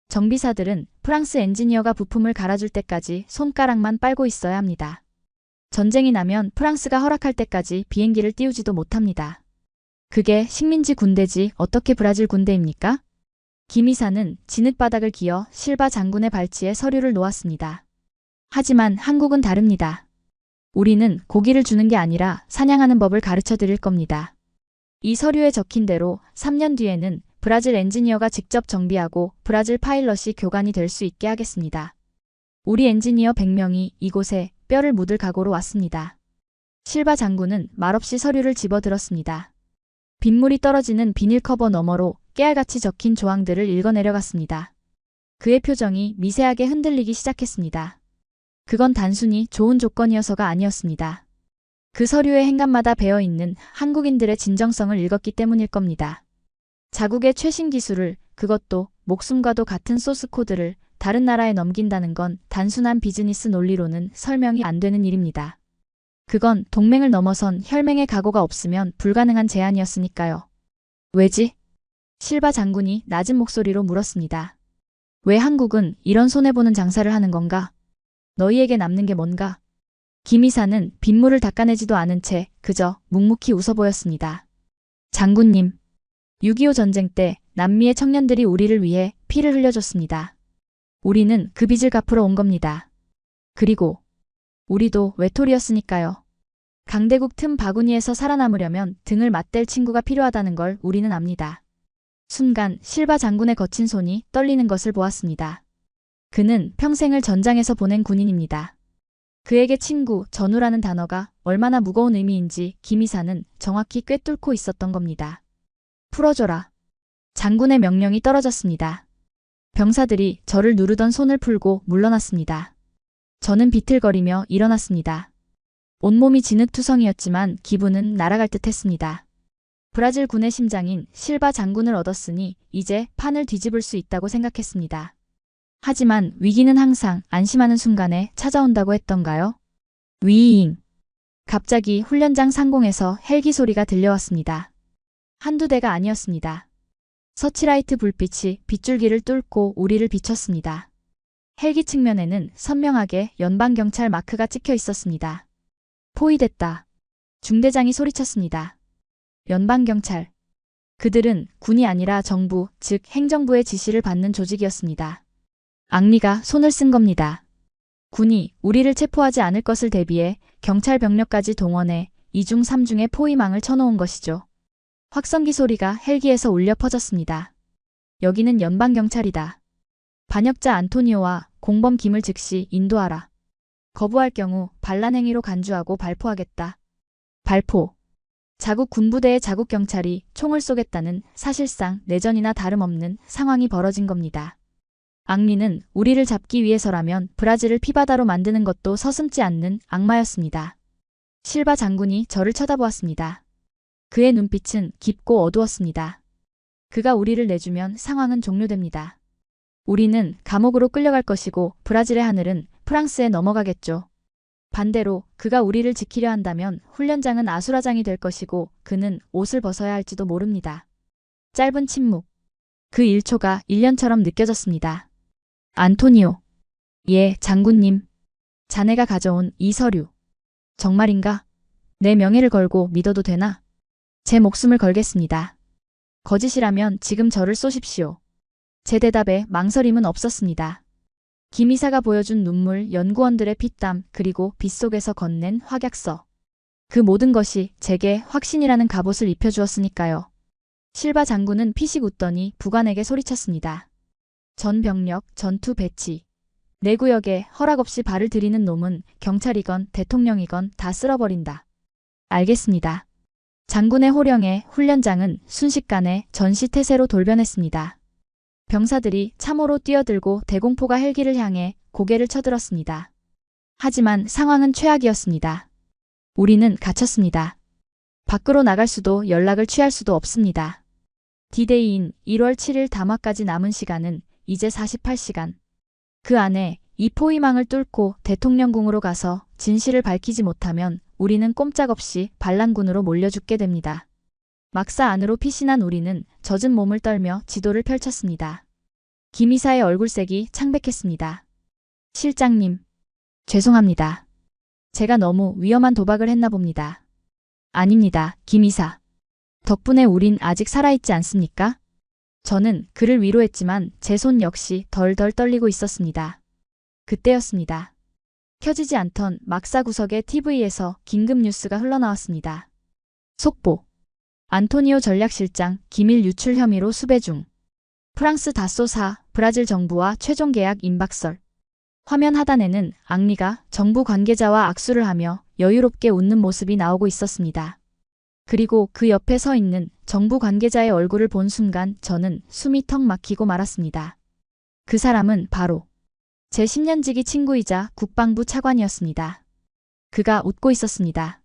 A: 정비사들은 프랑스 엔지니어가 부품을 갈아줄 때까지 손가락만 빨고 있어야 합니다. 전쟁이 나면 프랑스가 허락할 때까지 비행기를 띄우지도 못합니다. 그게 식민지 군대지 어떻게 브라질 군대입니까? 김 이사는 진흙바닥을 기어 실바 장군의 발치에 서류를 놓았습니다. 하지만 한국은 다릅니다. 우리는 고기를 주는 게 아니라 사냥하는 법을 가르쳐 드릴 겁니다. 이 서류에 적힌 대로 3년 뒤에는 브라질 엔지니어가 직접 정비하고 브라질 파일럿이 교관이 될 수 있게 하겠습니다. 우리 엔지니어 100명이 이곳에 뼈를 묻을 각오로 왔습니다. 실바 장군은 말없이 서류를 집어들었습니다. 빗물이 떨어지는 비닐 커버 너머로 깨알같이 적힌 조항들을 읽어내려갔습니다. 그의 표정이 미세하게 흔들리기 시작했습니다. 그건 단순히 좋은 조건이어서가 아니었습니다. 그 서류의 행간마다 배어있는 한국인들의 진정성을 읽었기 때문일 겁니다. 자국의 최신 기술을, 그것도 목숨과도 같은 소스 코드를 다른 나라에 넘긴다는 건 단순한 비즈니스 논리로는 설명이 안 되는 일입니다. 그건 동맹을 넘어선 혈맹의 각오가 없으면 불가능한 제안이었으니까요. 왜지? 실바 장군이 낮은 목소리로 물었습니다. 왜 한국은 이런 손해보는 장사를 하는 건가? 너희에게 남는 게 뭔가? 김 이사는 빗물을 닦아내지도 않은 채 그저 묵묵히 웃어 보였습니다. 장군님, 6.25 전쟁 때 남미의 청년들이 우리를 위해 피를 흘려줬습니다. 우리는 그 빚을 갚으러 온 겁니다. 그리고 우리도 외톨이였으니까요. 강대국 틈 바구니에서 살아남으려면 등을 맞댈 친구가 필요하다는 걸 우리는 압니다. 순간 실바 장군의 거친 손이 떨리는 것을 보았습니다. 그는 평생을 전장에서 보낸 군인입니다. 그에게 친구, 전우라는 단어가 얼마나 무거운 의미인지 김 이사는 정확히 꿰뚫고 있었던 겁니다. 풀어줘라. 장군의 명령이 떨어졌습니다. 병사들이 저를 누르던 손을 풀고 물러났습니다. 저는 비틀거리며 일어났습니다. 온몸이 진흙투성이었지만 기분은 날아갈 듯 했습니다. 브라질 군의 심장인 실바 장군을 얻었으니 이제 판을 뒤집을 수 있다고 생각했습니다. 하지만 위기는 항상 안심하는 순간에 찾아온다고 했던가요? 위잉. 갑자기 훈련장 상공에서 헬기 소리가 들려왔습니다. 한두 대가 아니었습니다. 서치라이트 불빛이 빗줄기를 뚫고 우리를 비췄습니다. 헬기 측면에는 선명하게 연방경찰 마크가 찍혀 있었습니다. 포위됐다. 중대장이 소리쳤습니다. 연방경찰. 그들은 군이 아니라 정부, 즉 행정부의 지시를 받는 조직이었습니다. 앙리가 손을 쓴 겁니다. 군이 우리를 체포하지 않을 것을 대비해 경찰 병력까지 동원해 2중 3중의 포위망을 쳐놓은 것이죠. 확성기 소리가 헬기에서 울려 퍼졌습니다. 여기는 연방경찰이다. 반역자 안토니오와 공범 김을 즉시 인도하라. 거부할 경우 반란 행위로 간주하고 발포하겠다. 발포. 자국 군부대의 자국 경찰이 총을 쏘겠다는 사실상 내전이나 다름없는 상황이 벌어진 겁니다. 앙리는 우리를 잡기 위해서라면 브라질을 피바다로 만드는 것도 서슴지 않는 악마였습니다. 실바 장군이 저를 쳐다보았습니다. 그의 눈빛은 깊고 어두웠습니다. 그가 우리를 내주면 상황은 종료됩니다. 우리는 감옥으로 끌려갈 것이고 브라질의 하늘은 프랑스에 넘어가겠죠. 반대로 그가 우리를 지키려 한다면 훈련장은 아수라장이 될 것이고 그는 옷을 벗어야 할지도 모릅니다. 짧은 침묵. 그 1초가 1년처럼 느껴졌습니다. 안토니오. 예, 장군님. 자네가 가져온 이 서류. 정말인가? 내 명예를 걸고 믿어도 되나? 제 목숨을 걸겠습니다. 거짓이라면 지금 저를 쏘십시오. 제 대답에 망설임은 없었습니다. 김 이사가 보여준 눈물, 연구원들의 피땀, 그리고 빗속에서 건넨 확약서. 그 모든 것이 제게 확신이라는 갑옷을 입혀주었으니까요. 실바 장군은 피식 웃더니 부관에게 소리쳤습니다. 전 병력, 전투 배치. 내 구역에 허락 없이 발을 들이는 놈은 경찰이건 대통령이건 다 쓸어버린다. 알겠습니다. 장군의 호령에 훈련장은 순식간에 전시태세로 돌변했습니다. 병사들이 참호로 뛰어들고 대공포가 헬기를 향해 고개를 쳐들었습니다. 하지만 상황은 최악이었습니다. 우리는 갇혔습니다. 밖으로 나갈 수도 연락을 취할 수도 없습니다. 디데이인 1월 7일 담화까지 남은 시간은 이제 48시간. 그 안에 이 포위망을 뚫고 대통령궁으로 가서 진실을 밝히지 못하면 우리는 꼼짝없이 반란군으로 몰려 죽게 됩니다. 막사 안으로 피신한 우리는 젖은 몸을 떨며 지도를 펼쳤습니다. 김 이사의 얼굴색이 창백했습니다. 실장님, 죄송합니다. 제가 너무 위험한 도박을 했나 봅니다. 아닙니다, 김 이사. 덕분에 우린 아직 살아있지 않습니까? 저는 그를 위로했지만 제 손 역시 덜덜 떨리고 있었습니다. 그때였습니다. 켜지지 않던 막사 구석의 TV에서 긴급 뉴스가 흘러나왔습니다. 속보. 안토니오 전략실장 기밀 유출 혐의로 수배 중. 프랑스 다소사 브라질 정부와 최종 계약 임박설. 화면 하단에는 앙리가 정부 관계자와 악수를 하며 여유롭게 웃는 모습이 나오고 있었습니다. 그리고 그 옆에 서 있는 정부 관계자의 얼굴을 본 순간 저는 숨이 턱 막히고 말았습니다. 그 사람은 바로 제 10년지기 친구이자 국방부 차관이었습니다. 그가 웃고 있었습니다.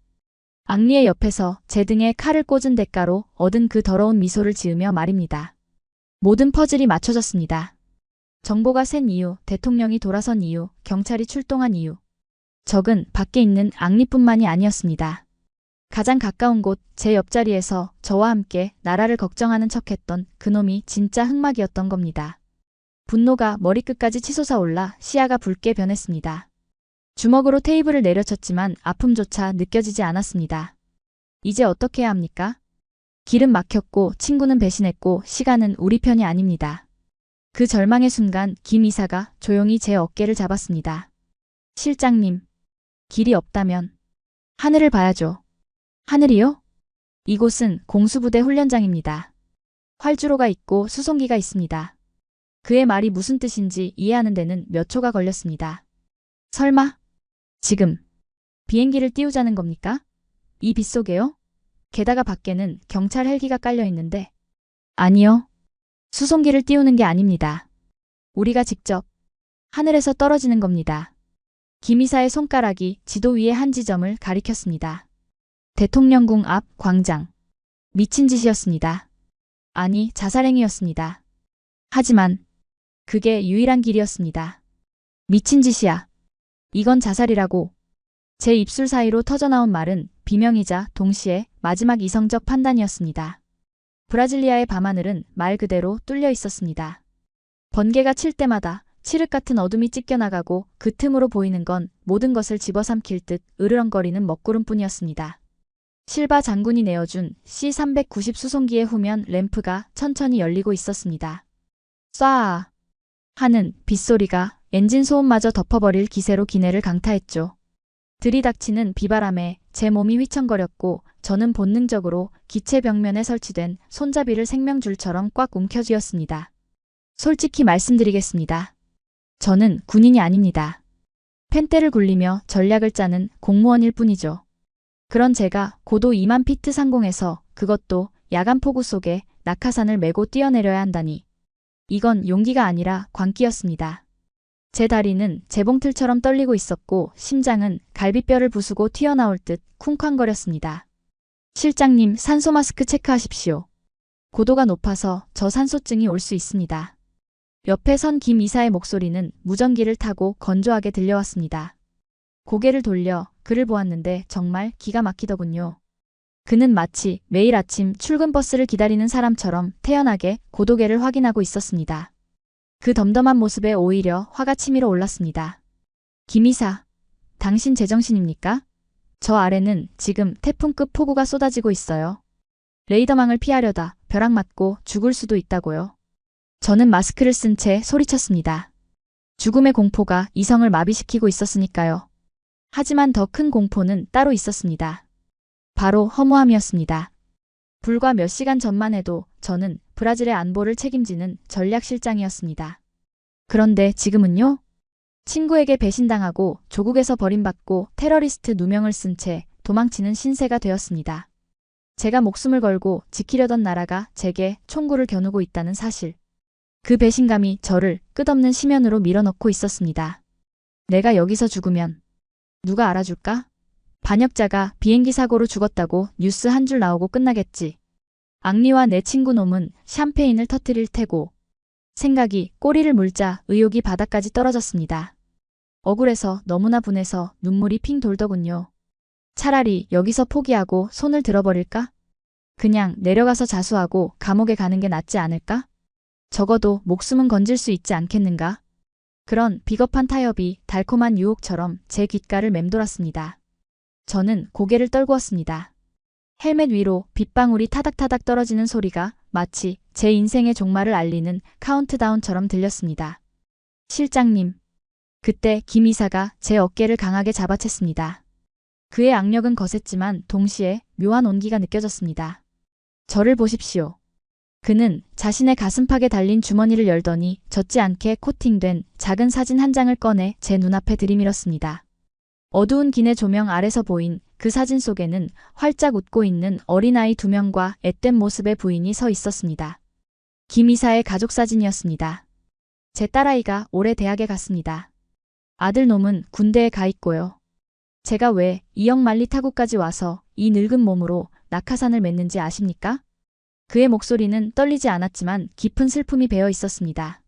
A: 앙리의 옆에서 제 등에 칼을 꽂은 대가로 얻은 그 더러운 미소를 지으며 말입니다. 모든 퍼즐이 맞춰졌습니다. 정보가 샌 이유, 대통령이 돌아선 이유, 경찰이 출동한 이유. 적은 밖에 있는 앙리뿐만이 아니었습니다. 가장 가까운 곳 제 옆자리에서 저와 함께 나라를 걱정하는 척했던 그놈이 진짜 흑막이었던 겁니다. 분노가 머리끝까지 치솟아 올라 시야가 붉게 변했습니다. 주먹으로 테이블을 내려쳤지만 아픔조차 느껴지지 않았습니다. 이제 어떻게 해야 합니까? 길은 막혔고 친구는 배신했고 시간은 우리 편이 아닙니다. 그 절망의 순간 김 이사가 조용히 제 어깨를 잡았습니다. 실장님, 길이 없다면 하늘을 봐야죠. 하늘이요? 이곳은 공수부대 훈련장입니다. 활주로가 있고 수송기가 있습니다. 그의 말이 무슨 뜻인지 이해하는 데는 몇 초가 걸렸습니다. 설마 지금 비행기를 띄우자는 겁니까? 이 빗속에요? 게다가 밖에는 경찰 헬기가 깔려 있는데. 아니요. 수송기를 띄우는 게 아닙니다. 우리가 직접 하늘에서 떨어지는 겁니다. 김 이사의 손가락이 지도 위의 한 지점을 가리켰습니다. 대통령궁 앞 광장. 미친 짓이었습니다. 아니, 자살행위였습니다. 하지만 그게 유일한 길이었습니다. 미친 짓이야. 이건 자살이라고. 제 입술 사이로 터져나온 말은 비명이자 동시에 마지막 이성적 판단이었습니다. 브라질리아의 밤하늘은 말 그대로 뚫려 있었습니다. 번개가 칠 때마다 칠흑 같은 어둠이 찢겨나가고 그 틈으로 보이는 건 모든 것을 집어삼킬 듯 으르렁거리는 먹구름뿐이었습니다. 실바 장군이 내어준 C-390 수송기의 후면 램프가 천천히 열리고 있었습니다. 쏴아 하는 빗소리가 엔진 소음마저 덮어버릴 기세로 기내를 강타했죠. 들이닥치는 비바람에 제 몸이 휘청거렸고 저는 본능적으로 기체 벽면에 설치된 손잡이를 생명줄처럼 꽉 움켜쥐었습니다. 솔직히 말씀드리겠습니다. 저는 군인이 아닙니다. 펜대를 굴리며 전략을 짜는 공무원일 뿐이죠. 그런 제가 고도 2만 피트 상공에서 그것도 야간 폭우 속에 낙하산을 메고 뛰어내려야 한다니. 이건 용기가 아니라 광기였습니다. 제 다리는 재봉틀처럼 떨리고 있었고 심장은 갈비뼈를 부수고 튀어나올 듯 쿵쾅거렸습니다. 실장님, 산소 마스크 체크하십시오. 고도가 높아서 저산소증이 올 수 있습니다. 옆에 선 김 이사의 목소리는 무전기를 타고 건조하게 들려왔습니다. 고개를 돌려 그를 보았는데 정말 기가 막히더군요. 그는 마치 매일 아침 출근 버스를 기다리는 사람처럼 태연하게 고도계를 확인하고 있었습니다. 그 덤덤한 모습에 오히려 화가 치밀어 올랐습니다. 김 이사, 당신 제정신입니까? 저 아래는 지금 태풍급 폭우가 쏟아지고 있어요. 레이더망을 피하려다 벼락 맞고 죽을 수도 있다고요. 저는 마스크를 쓴 채 소리쳤습니다. 죽음의 공포가 이성을 마비시키고 있었으니까요. 하지만 더 큰 공포는 따로 있었습니다. 바로 허무함이었습니다. 불과 몇 시간 전만 해도 저는 브라질의 안보를 책임지는 전략실장이었습니다. 그런데 지금은요? 친구에게 배신당하고 조국에서 버림받고 테러리스트 누명을 쓴 채 도망치는 신세가 되었습니다. 제가 목숨을 걸고 지키려던 나라가 제게 총구를 겨누고 있다는 사실. 그 배신감이 저를 끝없는 심연으로 밀어넣고 있었습니다. 내가 여기서 죽으면 누가 알아줄까? 반역자가 비행기 사고로 죽었다고 뉴스 한 줄 나오고 끝나겠지. 앙리와 내 친구 놈은 샴페인을 터뜨릴 테고. 생각이 꼬리를 물자 의욕이 바닥까지 떨어졌습니다. 억울해서 너무나 분해서 눈물이 핑 돌더군요. 차라리 여기서 포기하고 손을 들어버릴까? 그냥 내려가서 자수하고 감옥에 가는 게 낫지 않을까? 적어도 목숨은 건질 수 있지 않겠는가? 그런 비겁한 타협이 달콤한 유혹처럼 제 귓가를 맴돌았습니다. 저는 고개를 떨구었습니다. 헬멧 위로 빗방울이 타닥타닥 떨어지는 소리가 마치 제 인생의 종말을 알리는 카운트다운처럼 들렸습니다. 실장님. 그때 김 이사가 제 어깨를 강하게 잡아챘습니다. 그의 악력은 거셌지만 동시에 묘한 온기가 느껴졌습니다. 저를 보십시오. 그는 자신의 가슴팍에 달린 주머니를 열더니 젖지 않게 코팅된 작은 사진 한 장을 꺼내 제 눈앞에 들이밀었습니다. 어두운 기내 조명 아래서 보인 그 사진 속에는 활짝 웃고 있는 어린아이 2명과 앳된 모습의 부인이 서 있었습니다. 김 이사의 가족 사진이었습니다. 제 딸아이가 올해 대학에 갔습니다. 아들 놈은 군대에 가 있고요. 제가 왜 2억 만리 타고까지 와서 이 늙은 몸으로 낙하산을 맺는지 아십니까? 그의 목소리는 떨리지 않았지만 깊은 슬픔이 배어 있었습니다.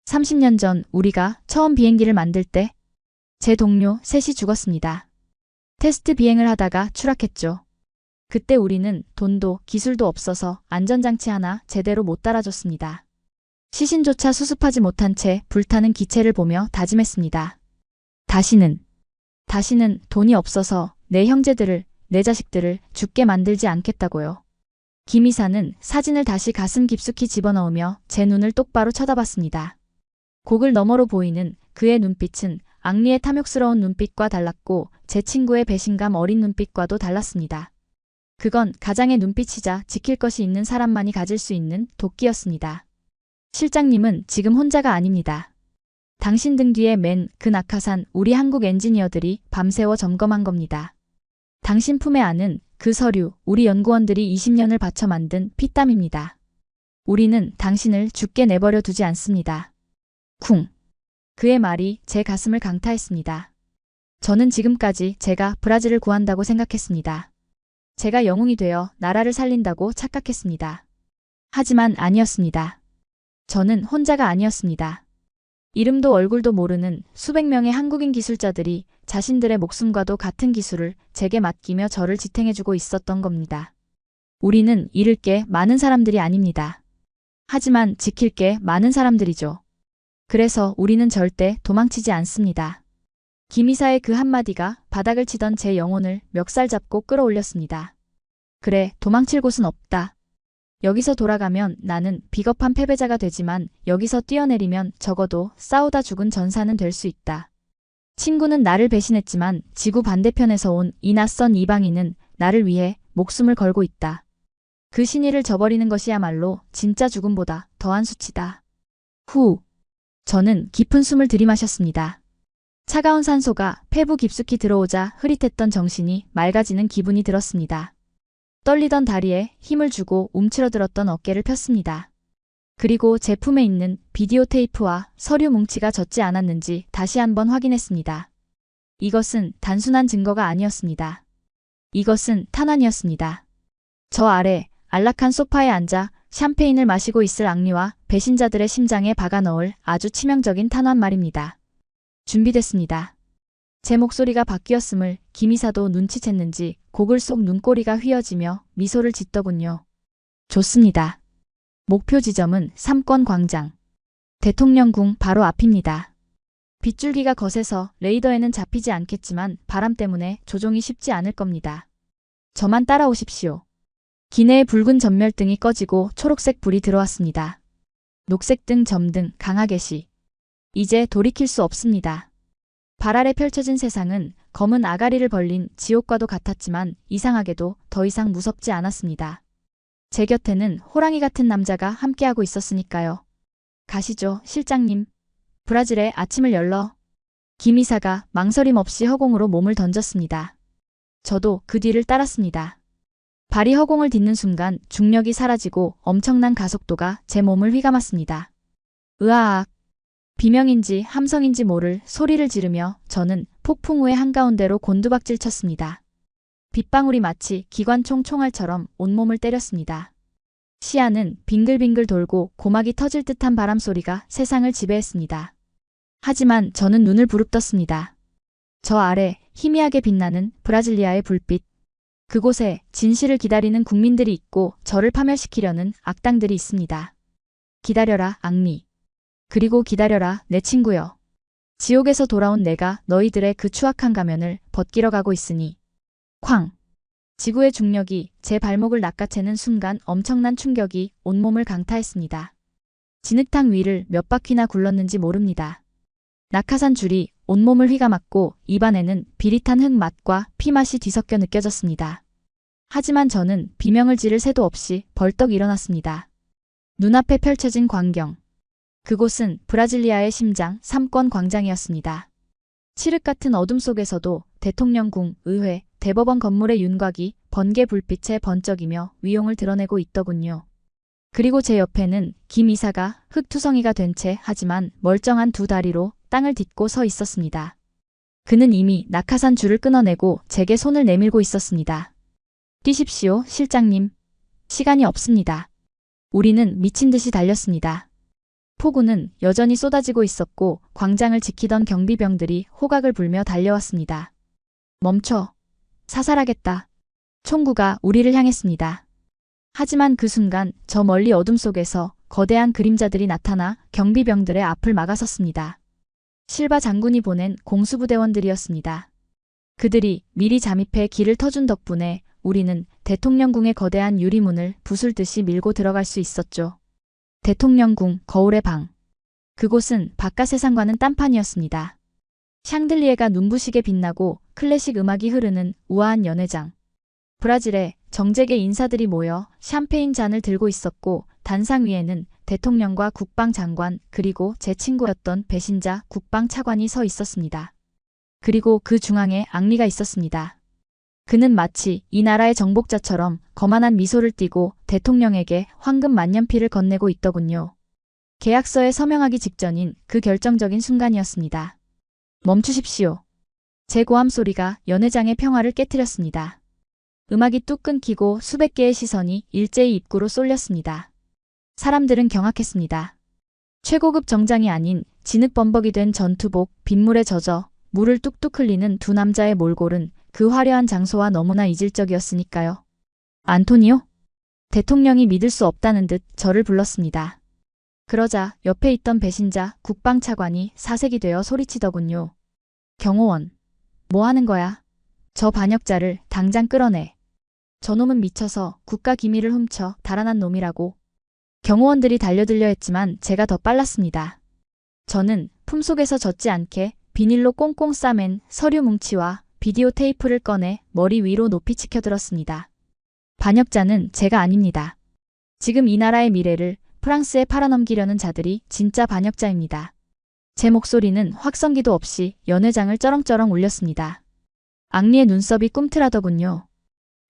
A: 30년 전 우리가 처음 비행기를 만들 때 제 동료 셋이 죽었습니다. 테스트 비행을 하다가 추락했죠. 그때 우리는 돈도 기술도 없어서 안전장치 하나 제대로 못 달아줬습니다. 시신조차 수습하지 못한 채 불타는 기체를 보며 다짐했습니다. 다시는 돈이 없어서 내 형제들을, 내 자식들을 죽게 만들지 않겠다고요. 김 이사는 사진을 다시 가슴 깊숙이 집어넣으며 제 눈을 똑바로 쳐다봤습니다. 고글 너머로 보이는 그의 눈빛은 앙리의 탐욕스러운 눈빛과 달랐고 제 친구의 배신감 어린 눈빛과도 달랐습니다. 그건 가장의 눈빛이자 지킬 것이 있는 사람만이 가질 수 있는 도끼였습니다. 실장님은 지금 혼자가 아닙니다. 당신 등 뒤에 맨 그 낙하산 우리 한국 엔지니어들이 밤새워 점검한 겁니다. 당신 품에 안은 그 서류 우리 연구원들이 20년을 바쳐 만든 피땀입니다. 우리는 당신을 죽게 내버려 두지 않습니다. 쿵. 그의 말이 제 가슴을 강타했습니다. 저는 지금까지 제가 브라질을 구한다고 생각했습니다. 제가 영웅이 되어 나라를 살린다고 착각했습니다. 하지만 아니었습니다. 저는 혼자가 아니었습니다. 이름도 얼굴도 모르는 수백 명의 한국인 기술자들이 자신들의 목숨과도 같은 기술을 제게 맡기며 저를 지탱해주고 있었던 겁니다. 우리는 잃을 게 많은 사람들이 아닙니다. 하지만 지킬 게 많은 사람들이죠. 그래서 우리는 절대 도망치지 않습니다. 김 이사의 그 한마디가 바닥을 치던 제 영혼을 멱살 잡고 끌어올렸습니다. 그래, 도망칠 곳은 없다. 여기서 돌아가면 나는 비겁한 패배자가 되지만 여기서 뛰어내리면 적어도 싸우다 죽은 전사는 될 수 있다. 친구는 나를 배신했지만 지구 반대편에서 온 이 낯선 이방인은 나를 위해 목숨을 걸고 있다. 그 신의를 저버리는 것이야말로 진짜 죽음보다 더한 수치다. 후. 저는 깊은 숨을 들이마셨습니다. 차가운 산소가 폐부 깊숙이 들어오자 흐릿했던 정신이 맑아지는 기분이 들었습니다. 떨리던 다리에 힘을 주고 움츠러들었던 어깨를 폈습니다. 그리고 제 품에 있는 비디오 테이프와 서류 뭉치가 젖지 않았는지 다시 한번 확인했습니다. 이것은 단순한 증거가 아니었습니다. 이것은 탄환이었습니다. 저 아래 안락한 소파에 앉아 샴페인을 마시고 있을 앙리와 배신자들의 심장에 박아 넣을 아주 치명적인 탄환 말입니다. 준비됐습니다. 제 목소리가 바뀌었음을 김이사도 눈치챘는지 고글 속 눈꼬리가 휘어지며 미소를 짓더군요. 좋습니다. 목표 지점은 삼권 광장. 대통령궁 바로 앞입니다. 빗줄기가 거세서 레이더에는 잡히지 않겠지만 바람 때문에 조종이 쉽지 않을 겁니다. 저만 따라오십시오. 기내의 붉은 전멸등이 꺼지고 초록색 불이 들어왔습니다. 녹색 등 점등 강하게 시. 이제 돌이킬 수 없습니다. 발 아래 펼쳐진 세상은 검은 아가리를 벌린 지옥과도 같았지만 이상하게도 더 이상 무섭지 않았습니다. 제 곁에는 호랑이 같은 남자가 함께하고 있었으니까요. 가시죠, 실장님. 브라질의 아침을 열러. 김 이사가 망설임 없이 허공으로 몸을 던졌습니다. 저도 그 뒤를 따랐습니다. 발이 허공을 딛는 순간 중력이 사라지고 엄청난 가속도가 제 몸을 휘감았습니다. 으아악. 비명인지 함성인지 모를 소리를 지르며 저는 폭풍 우의 한가운데로 곤두박질 쳤습니다. 빗방울이 마치 기관총 총알처럼 온몸을 때렸습니다. 시야는 빙글빙글 돌고 고막이 터질 듯한 바람소리가 세상을 지배했습니다. 하지만 저는 눈을 부릅떴습니다. 저 아래 희미하게 빛나는 브라질리아의 불빛. 그곳에 진실을 기다리는 국민들이 있고 저를 파멸시키려는 악당들이 있습니다. 기다려라, 앙리. 그리고 기다려라, 내 친구여. 지옥에서 돌아온 내가 너희들의 그 추악한 가면을 벗기러 가고 있으니. 쾅! 지구의 중력이 제 발목을 낚아채는 순간 엄청난 충격이 온몸을 강타했습니다. 진흙탕 위를 몇 바퀴나 굴렀는지 모릅니다. 낙하산 줄이 온몸을 휘감았고 입안에는 비릿한 흙 맛과 피맛이 뒤섞여 느껴졌습니다. 하지만 저는 비명을 지를 새도 없이 벌떡 일어났습니다. 눈앞에 펼쳐진 광경. 그곳은 브라질리아의 심장 삼권 광장이었습니다. 칠흑 같은 어둠 속에서도 대통령궁, 의회, 대법원 건물의 윤곽이 번개 불빛에 번쩍이며 위용을 드러내고 있더군요. 그리고 제 옆에는 김 이사가 흙투성이가 된 채 하지만 멀쩡한 두 다리로 땅을 딛고 서 있었습니다. 그는 이미 낙하산 줄을 끊어내고 제게 손을 내밀고 있었습니다. 뛰십시오, 실장님. 시간이 없습니다. 우리는 미친 듯이 달렸습니다. 폭우는 여전히 쏟아지고 있었고 광장을 지키던 경비병들이 호각을 불며 달려왔습니다. 멈춰. 사살하겠다. 총구가 우리를 향했습니다. 하지만 그 순간 저 멀리 어둠 속에서 거대한 그림자들이 나타나 경비병들의 앞을 막아섰습니다. 실바 장군이 보낸 공수부대원들이었습니다. 그들이 미리 잠입해 길을 터준 덕분에 우리는 대통령궁의 거대한 유리문을 부술듯이 밀고 들어갈 수 있었죠. 대통령궁 거울의 방. 그곳은 바깥 세상과는 딴판이었습니다. 샹들리에가 눈부시게 빛나고 클래식 음악이 흐르는 우아한 연회장. 브라질의 정재계 인사들이 모여 샴페인 잔을 들고 있었고 단상 위에는 대통령과 국방장관 그리고 제 친구였던 배신자 국방차관이 서 있었습니다. 그리고 그 중앙에 앙리가 있었습니다. 그는 마치 이 나라의 정복자처럼 거만한 미소를 띠고 대통령에게 황금 만년필을 건네고 있더군요. 계약서에 서명하기 직전인 그 결정적인 순간이었습니다. 멈추십시오. 제 고함 소리가 연회장의 평화를 깨트렸습니다. 음악이 뚝 끊기고 수백 개의 시선이 일제히 입구로 쏠렸습니다. 사람들은 경악했습니다. 최고급 정장이 아닌 진흙범벅이 된 전투복, 빗물에 젖어 물을 뚝뚝 흘리는 두 남자의 몰골은 그 화려한 장소와 너무나 이질적이었으니까요. 안토니오? 대통령이 믿을 수 없다는 듯 저를 불렀습니다. 그러자 옆에 있던 배신자 국방차관이 사색이 되어 소리치더군요. 경호원. 뭐 하는 거야? 저 반역자를 당장 끌어내. 저놈은 미쳐서 국가 기밀을 훔쳐 달아난 놈이라고. 경호원들이 달려들려 했지만 제가 더 빨랐습니다. 저는 품속에서 젖지 않게 비닐로 꽁꽁 싸맨 서류 뭉치와 비디오 테이프를 꺼내 머리 위로 높이 치켜들었습니다. 반역자는 제가 아닙니다. 지금 이 나라의 미래를 프랑스에 팔아넘기려는 자들이 진짜 반역자입니다. 제 목소리는 확성기도 없이 연회장을 쩌렁쩌렁 울렸습니다. 앙리의 눈썹이 꿈틀하더군요.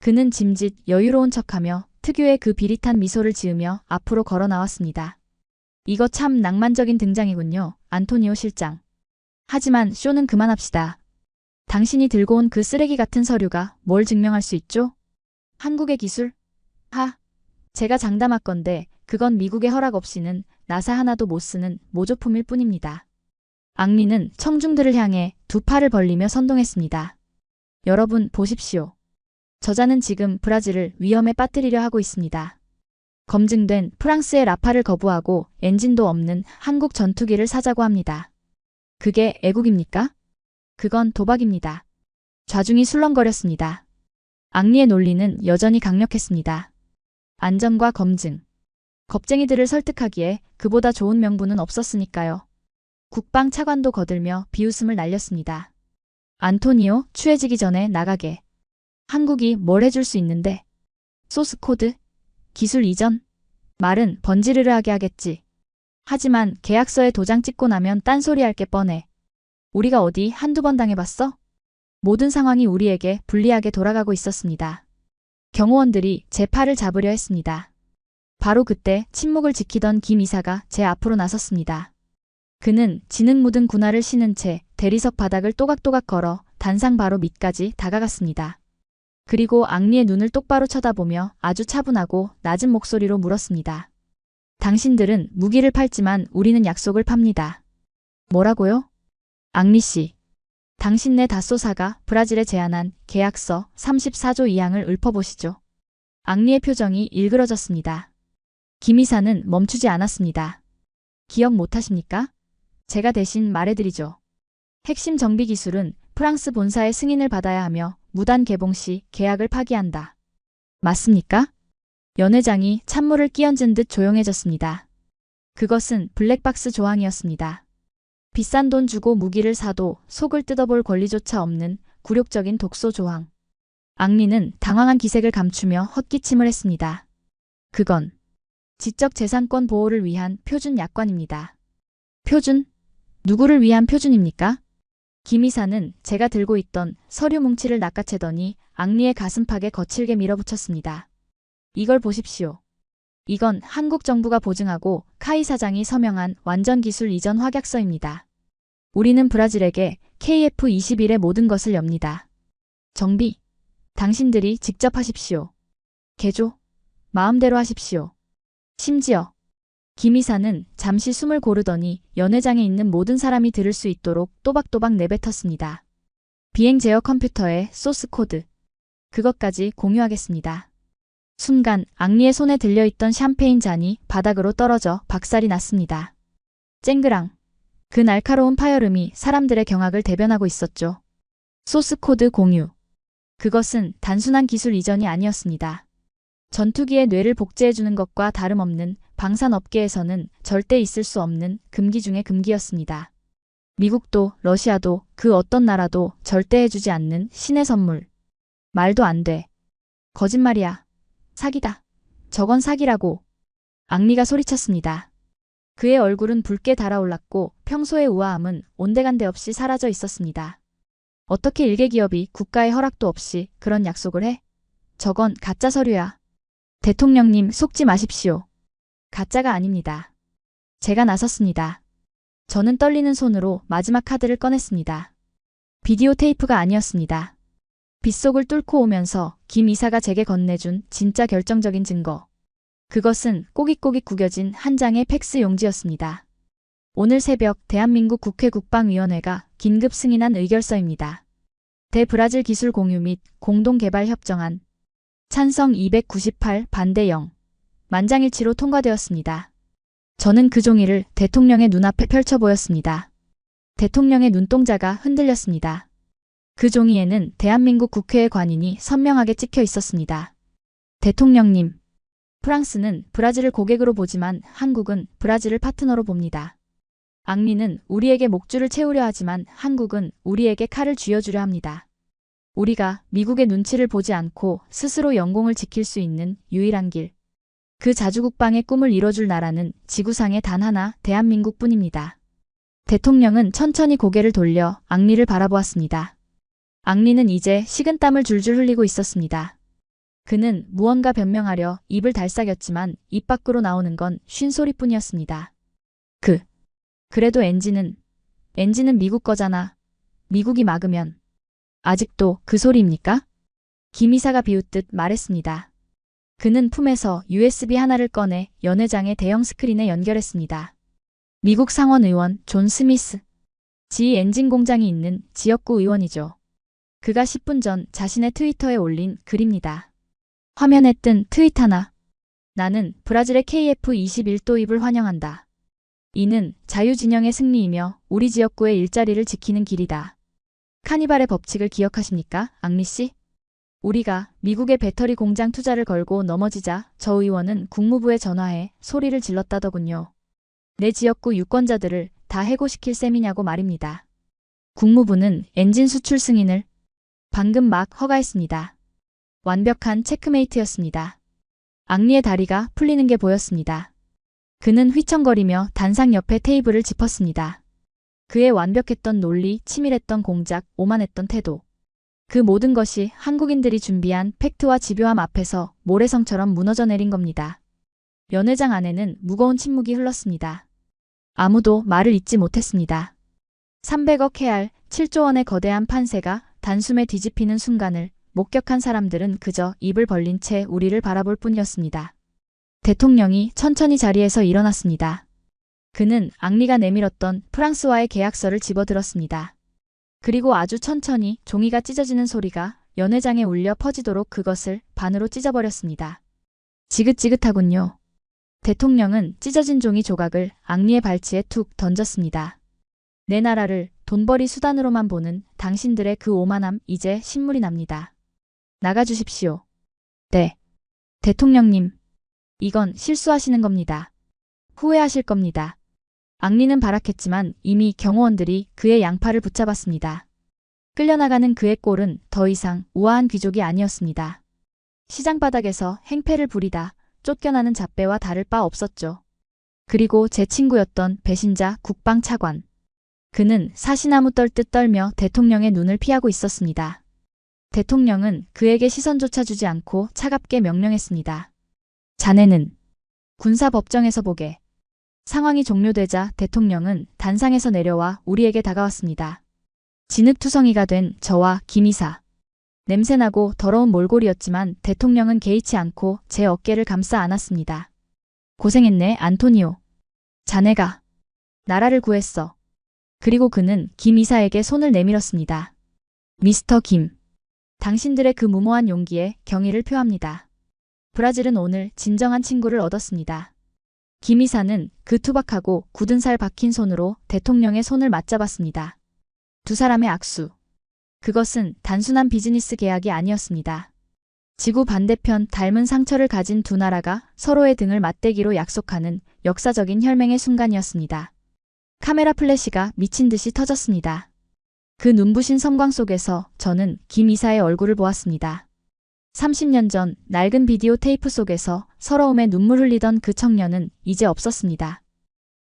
A: 그는 짐짓 여유로운 척하며 특유의 그 비릿한 미소를 지으며 앞으로 걸어 나왔습니다. 이거 참 낭만적인 등장이군요, 안토니오 실장. 하지만 쇼는 그만합시다. 당신이 들고 온 그 쓰레기 같은 서류가 뭘 증명할 수 있죠? 한국의 기술? 제가 장담하건대 그건 미국의 허락 없이는 나사 하나도 못 쓰는 모조품일 뿐입니다. 앙리는 청중들을 향해 두 팔을 벌리며 선동했습니다. 여러분 보십시오. 저자는 지금 브라질을 위험에 빠뜨리려 하고 있습니다. 검증된 프랑스의 라파를 거부하고 엔진도 없는 한국 전투기를 사자고 합니다. 그게 애국입니까? 그건 도박입니다. 좌중이 술렁거렸습니다. 앙리의 논리는 여전히 강력했습니다. 안전과 검증. 겁쟁이들을 설득하기에 그보다 좋은 명분은 없었으니까요. 국방 차관도 거들며 비웃음을 날렸습니다. 안토니오, 추해지기 전에 나가게. 한국이 뭘 해줄 수 있는데. 소스 코드? 기술 이전? 말은 번지르르하게 하겠지. 하지만 계약서에 도장 찍고 나면 딴소리할 게 뻔해. 우리가 어디 한두 번 당해봤어? 모든 상황이 우리에게 불리하게 돌아가고 있었습니다. 경호원들이 제 팔을 잡으려 했습니다. 바로 그때 침묵을 지키던 김 이사가 제 앞으로 나섰습니다. 그는 진흙 묻은 군화를 신은 채 대리석 바닥을 또각또각 걸어 단상 바로 밑까지 다가갔습니다. 그리고 앙리의 눈을 똑바로 쳐다보며 아주 차분하고 낮은 목소리로 물었습니다. 당신들은 무기를 팔지만 우리는 약속을 팝니다. 뭐라고요? 앙리 씨. 당신네 다소사가 브라질에 제안한 계약서 34조 2항을 읊어보시죠. 앙리의 표정이 일그러졌습니다. 김 이사는 멈추지 않았습니다. 기억 못하십니까? 제가 대신 말해드리죠. 핵심 정비 기술은 프랑스 본사의 승인을 받아야 하며 무단 개봉 시 계약을 파기한다. 맞습니까? 연회장이 찬물을 끼얹은 듯 조용해졌습니다. 그것은 블랙박스 조항이었습니다. 비싼 돈 주고 무기를 사도 속을 뜯어볼 권리조차 없는 굴욕적인 독소 조항. 앙리는 당황한 기색을 감추며 헛기침을 했습니다. 그건 지적재산권 보호를 위한 표준 약관입니다. 표준? 누구를 위한 표준입니까? 김 이사는 제가 들고 있던 서류 뭉치를 낚아채더니 앙리의 가슴팍에 거칠게 밀어붙였습니다. 이걸 보십시오. 이건 한국 정부가 보증하고 카이 사장이 서명한 완전기술 이전 확약서입니다. 우리는 브라질에게 KF-21의 모든 것을 엽니다. 정비. 당신들이 직접 하십시오. 개조. 마음대로 하십시오. 심지어 김 이사는 잠시 숨을 고르더니 연회장에 있는 모든 사람이 들을 수 있도록 또박또박 내뱉었습니다. 비행 제어 컴퓨터의 소스 코드. 그것까지 공유하겠습니다. 순간 앙리의 손에 들려있던 샴페인 잔이 바닥으로 떨어져 박살이 났습니다. 쨍그랑. 그 날카로운 파열음이 사람들의 경악을 대변하고 있었죠. 소스 코드 공유. 그것은 단순한 기술 이전이 아니었습니다. 전투기의 뇌를 복제해주는 것과 다름없는 방산업계에서는 절대 있을 수 없는 금기 중의 금기였습니다. 미국도 러시아도 그 어떤 나라도 절대 해주지 않는 신의 선물. 말도 안 돼. 거짓말이야. 사기다. 저건 사기라고. 앙리가 소리쳤습니다. 그의 얼굴은 붉게 달아올랐고 평소의 우아함은 온데간데 없이 사라져 있었습니다. 어떻게 일개 기업이 국가의 허락도 없이 그런 약속을 해? 저건 가짜 서류야. 대통령님 속지 마십시오. 가짜가 아닙니다. 제가 나섰습니다. 저는 떨리는 손으로 마지막 카드를 꺼냈습니다. 비디오 테이프가 아니었습니다. 빗속을 뚫고 오면서 김 이사가 제게 건네준 진짜 결정적인 증거. 그것은 꼬깃꼬깃 구겨진 한 장의 팩스 용지였습니다. 오늘 새벽 대한민국 국회 국방위원회가 긴급 승인한 의결서입니다. 대브라질 기술 공유 및 공동개발협정안. 찬성 298, 반대 0. 만장일치로 통과되었습니다. 저는 그 종이를 대통령의 눈앞에 펼쳐 보였습니다. 대통령의 눈동자가 흔들렸습니다. 그 종이에는 대한민국 국회의 관인이 선명하게 찍혀 있었습니다. 대통령님, 프랑스는 브라질을 고객으로 보지만 한국은 브라질을 파트너로 봅니다. 앙리는 우리에게 목줄을 채우려 하지만 한국은 우리에게 칼을 쥐어주려 합니다. 우리가 미국의 눈치를 보지 않고 스스로 영공을 지킬 수 있는 유일한 길. 그 자주국방의 꿈을 이뤄줄 나라는 지구상에 단 하나, 대한민국뿐입니다. 대통령은 천천히 고개를 돌려 앙리를 바라보았습니다. 앙리는 이제 식은땀을 줄줄 흘리고 있었습니다. 그는 무언가 변명하려 입을 달싹였지만 입 밖으로 나오는 건 쉰소리뿐이었습니다. 그래도 엔진은 미국 거잖아. 미국이 막으면. 아직도 그 소리입니까? 김 이사가 비웃듯 말했습니다. 그는 품에서 USB 하나를 꺼내 연회장의 대형 스크린에 연결했습니다. 미국 상원 의원 존 스미스. 지 엔진 공장이 있는 지역구 의원이죠. 그가 10분 전 자신의 트위터에 올린 글입니다. 화면에 뜬 트윗 하나. 나는 브라질의 KF-21 도입을 환영한다. 이는 자유진영의 승리이며 우리 지역구의 일자리를 지키는 길이다. 카니발의 법칙을 기억하십니까, 앙리 씨? 우리가 미국의 배터리 공장 투자를 걸고 넘어지자 저 의원은 국무부에 전화해 소리를 질렀다더군요. 내 지역구 유권자들을 다 해고시킬 셈이냐고 말입니다. 국무부는 엔진 수출 승인을 방금 막 허가했습니다. 완벽한 체크메이트였습니다. 앙리의 다리가 풀리는 게 보였습니다. 그는 휘청거리며 단상 옆에 테이블을 짚었습니다. 그의 완벽했던 논리, 치밀했던 공작, 오만했던 태도. 그 모든 것이 한국인들이 준비한 팩트와 집요함 앞에서 모래성처럼 무너져 내린 겁니다. 연회장 안에는 무거운 침묵이 흘렀습니다. 아무도 말을 잇지 못했습니다. 300억 헤알, 7조 원의 거대한 판세가 단숨에 뒤집히는 순간을 목격한 사람들은 그저 입을 벌린 채 우리를 바라볼 뿐이었습니다. 대통령이 천천히 자리에서 일어났습니다. 그는 앙리가 내밀었던 프랑스와의 계약서를 집어들었습니다. 그리고 아주 천천히 종이가 찢어지는 소리가 연회장에 울려 퍼지도록 그것을 반으로 찢어버렸습니다. 지긋지긋하군요. 대통령은 찢어진 종이 조각을 앙리의 발치에 툭 던졌습니다. 내 나라를 돈벌이 수단으로만 보는 당신들의 그 오만함 이제 신물이 납니다. 나가주십시오. 네. 대통령님. 이건 실수하시는 겁니다. 후회하실 겁니다. 앙리는 발악했지만 이미 경호원들이 그의 양팔을 붙잡았습니다. 끌려나가는 그의 꼴은 더 이상 우아한 귀족이 아니었습니다. 시장 바닥에서 행패를 부리다 쫓겨나는 잡배와 다를 바 없었죠. 그리고 제 친구였던 배신자 국방차관. 그는 사시나무 떨듯 떨며 대통령의 눈을 피하고 있었습니다. 대통령은 그에게 시선조차 주지 않고 차갑게 명령했습니다. 자네는 군사법정에서 보게. 상황이 종료되자 대통령은 단상에서 내려와 우리에게 다가왔습니다. 진흙투성이가 된 저와 김 이사. 냄새나고 더러운 몰골이었지만 대통령은 개의치 않고 제 어깨를 감싸 안았습니다. 고생했네, 안토니오. 자네가 나라를 구했어. 그리고 그는 김 이사에게 손을 내밀었습니다. 미스터 김. 당신들의 그 무모한 용기에 경의를 표합니다. 브라질은 오늘 진정한 친구를 얻었습니다. 김 이사는 그 투박하고 굳은 살 박힌 손으로 대통령의 손을 맞잡았습니다. 두 사람의 악수. 그것은 단순한 비즈니스 계약이 아니었습니다. 지구 반대편 닮은 상처를 가진 두 나라가 서로의 등을 맞대기로 약속하는 역사적인 혈맹의 순간이었습니다. 카메라 플래시가 미친 듯이 터졌습니다. 그 눈부신 섬광 속에서 저는 김 이사의 얼굴을 보았습니다. 30년 전 낡은 비디오 테이프 속에서 서러움에 눈물 흘리던 그 청년은 이제 없었습니다.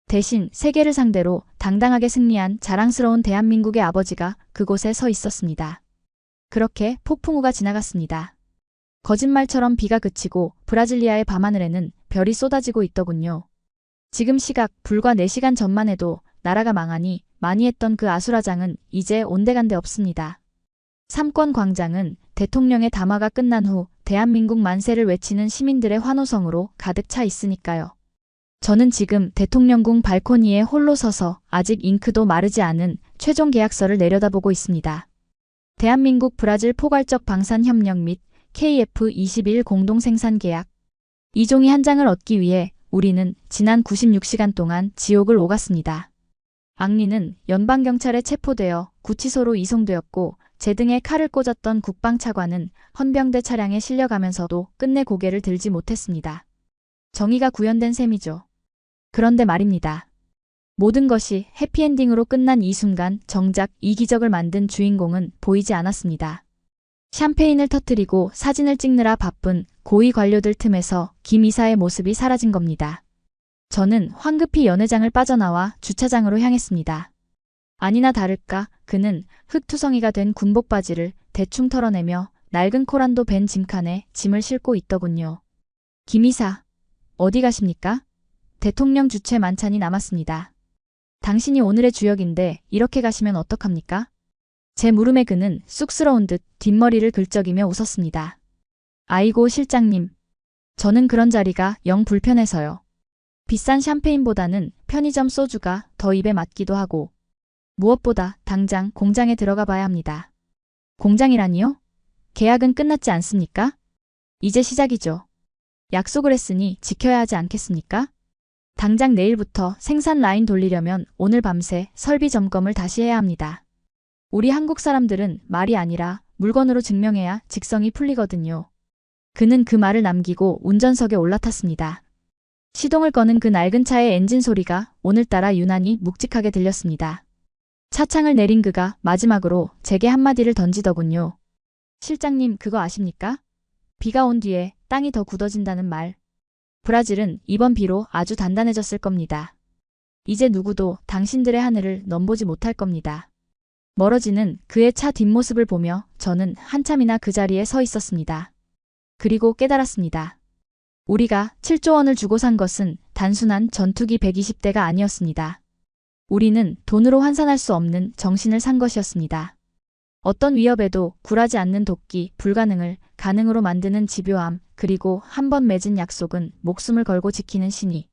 A: 대신 세계를 상대로 당당하게 승리한 자랑스러운 대한민국의 아버지가 그곳에 서 있었습니다. 그렇게 폭풍우가 지나갔습니다. 거짓말처럼 비가 그치고 브라질리아의 밤하늘에는 별이 쏟아지고 있더군요. 지금 시각 불과 4시간 전만 해도 나라가 망하니 많이 했던 그 아수라장은 이제 온데간데 없습니다. 삼권 광장은 대통령의 담화가 끝난 후 대한민국 만세를 외치는 시민들의 환호성으로 가득 차 있으니까요. 저는 지금 대통령궁 발코니에 홀로 서서 아직 잉크도 마르지 않은 최종 계약서를 내려다보고 있습니다. 대한민국 브라질 포괄적 방산협력 및 KF-21 공동생산 계약. 이 종이 한 장을 얻기 위해 우리는 지난 96시간 동안 지옥을 오갔습니다. 앙리는 연방경찰에 체포되어 구치소로 이송되었고 제 등에 칼을 꽂았던 국방차관은 헌병대 차량에 실려가면서도 끝내 고개를 들지 못했습니다. 정의가 구현된 셈이죠. 그런데 말입니다. 모든 것이 해피엔딩으로 끝난 이 순간 정작 이 기적을 만든 주인공은 보이지 않았습니다. 샴페인을 터뜨리고 사진을 찍느라 바쁜 고위 관료들 틈에서 김 이사의 모습이 사라진 겁니다. 저는 황급히 연회장을 빠져나와 주차장으로 향했습니다. 아니나 다를까 그는 흙투성이가 된 군복 바지를 대충 털어내며 낡은 코란도 벤 짐칸에 짐을 싣고 있더군요. 김 이사, 어디 가십니까? 대통령 주최 만찬이 남았습니다. 당신이 오늘의 주역인데 이렇게 가시면 어떡합니까? 제 물음에 그는 쑥스러운 듯 뒷머리를 긁적이며 웃었습니다. 아이고 실장님. 저는 그런 자리가 영 불편해서요. 비싼 샴페인보다는 편의점 소주가 더 입에 맞기도 하고 무엇보다 당장 공장에 들어가 봐야 합니다. 공장이라니요? 계약은 끝났지 않습니까? 이제 시작이죠. 약속을 했으니 지켜야 하지 않겠습니까? 당장 내일부터 생산 라인 돌리려면 오늘 밤새 설비 점검을 다시 해야 합니다. 우리 한국 사람들은 말이 아니라 물건으로 증명해야 직성이 풀리거든요. 그는 그 말을 남기고 운전석에 올라탔습니다. 시동을 거는 그 낡은 차의 엔진 소리가 오늘따라 유난히 묵직하게 들렸습니다. 차창을 내린 그가 마지막으로 제게 한마디를 던지더군요. 실장님 그거 아십니까? 비가 온 뒤에 땅이 더 굳어진다는 말. 브라질은 이번 비로 아주 단단해졌을 겁니다. 이제 누구도 당신들의 하늘을 넘보지 못할 겁니다. 멀어지는 그의 차 뒷모습을 보며 저는 한참이나 그 자리에 서 있었습니다. 그리고 깨달았습니다. 우리가 7조 원을 주고 산 것은 단순한 전투기 120대가 아니었습니다. 우리는 돈으로 환산할 수 없는 정신을 산 것이었습니다. 어떤 위협에도 굴하지 않는 도끼, 불가능을 가능으로 만드는 집요함, 그리고 한 번 맺은 약속은 목숨을 걸고 지키는 신이.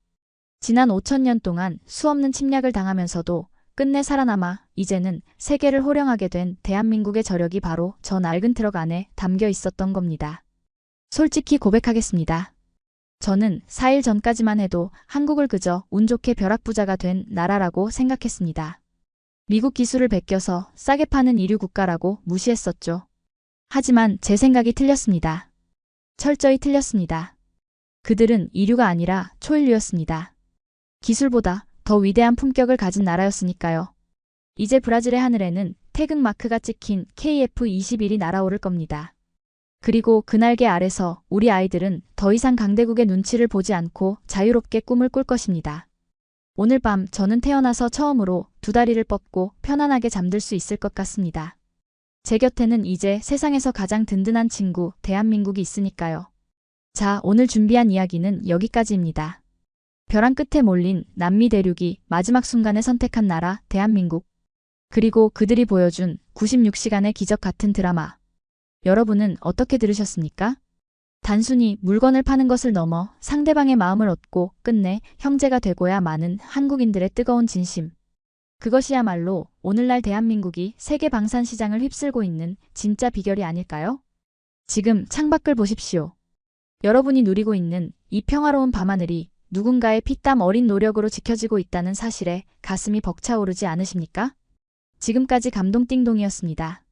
A: 지난 5,000년 동안 수없는 침략을 당하면서도 끝내 살아남아 이제는 세계를 호령하게 된 대한민국의 저력이 바로 저 낡은 트럭 안에 담겨 있었던 겁니다. 솔직히 고백하겠습니다. 저는 4일 전까지만 해도 한국을 그저 운 좋게 벼락부자가 된 나라라고 생각했습니다. 미국 기술을 베껴서 싸게 파는 이류 국가라고 무시했었죠. 하지만 제 생각이 틀렸습니다. 철저히 틀렸습니다. 그들은 이류가 아니라 초인류였습니다. 기술보다 더 위대한 품격을 가진 나라였으니까요. 이제 브라질의 하늘에는 태극 마크가 찍힌 KF-21이 날아오를 겁니다. 그리고 그 날개 아래서 우리 아이들은 더 이상 강대국의 눈치를 보지 않고 자유롭게 꿈을 꿀 것입니다. 오늘 밤 저는 태어나서 처음으로 두 다리를 뻗고 편안하게 잠들 수 있을 것 같습니다. 제 곁에는 이제 세상에서 가장 든든한 친구 대한민국이 있으니까요. 자, 오늘 준비한 이야기는 여기까지입니다. 벼랑 끝에 몰린 남미 대륙이 마지막 순간에 선택한 나라 대한민국. 그리고 그들이 보여준 96시간의 기적 같은 드라마. 여러분은 어떻게 들으셨습니까? 단순히 물건을 파는 것을 넘어 상대방의 마음을 얻고 끝내 형제가 되고야 마는 한국인들의 뜨거운 진심. 그것이야말로 오늘날 대한민국이 세계 방산 시장을 휩쓸고 있는 진짜 비결이 아닐까요? 지금 창밖을 보십시오. 여러분이 누리고 있는 이 평화로운 밤하늘이 누군가의 피땀 어린 노력으로 지켜지고 있다는 사실에 가슴이 벅차오르지 않으십니까? 지금까지 감동띵동이었습니다.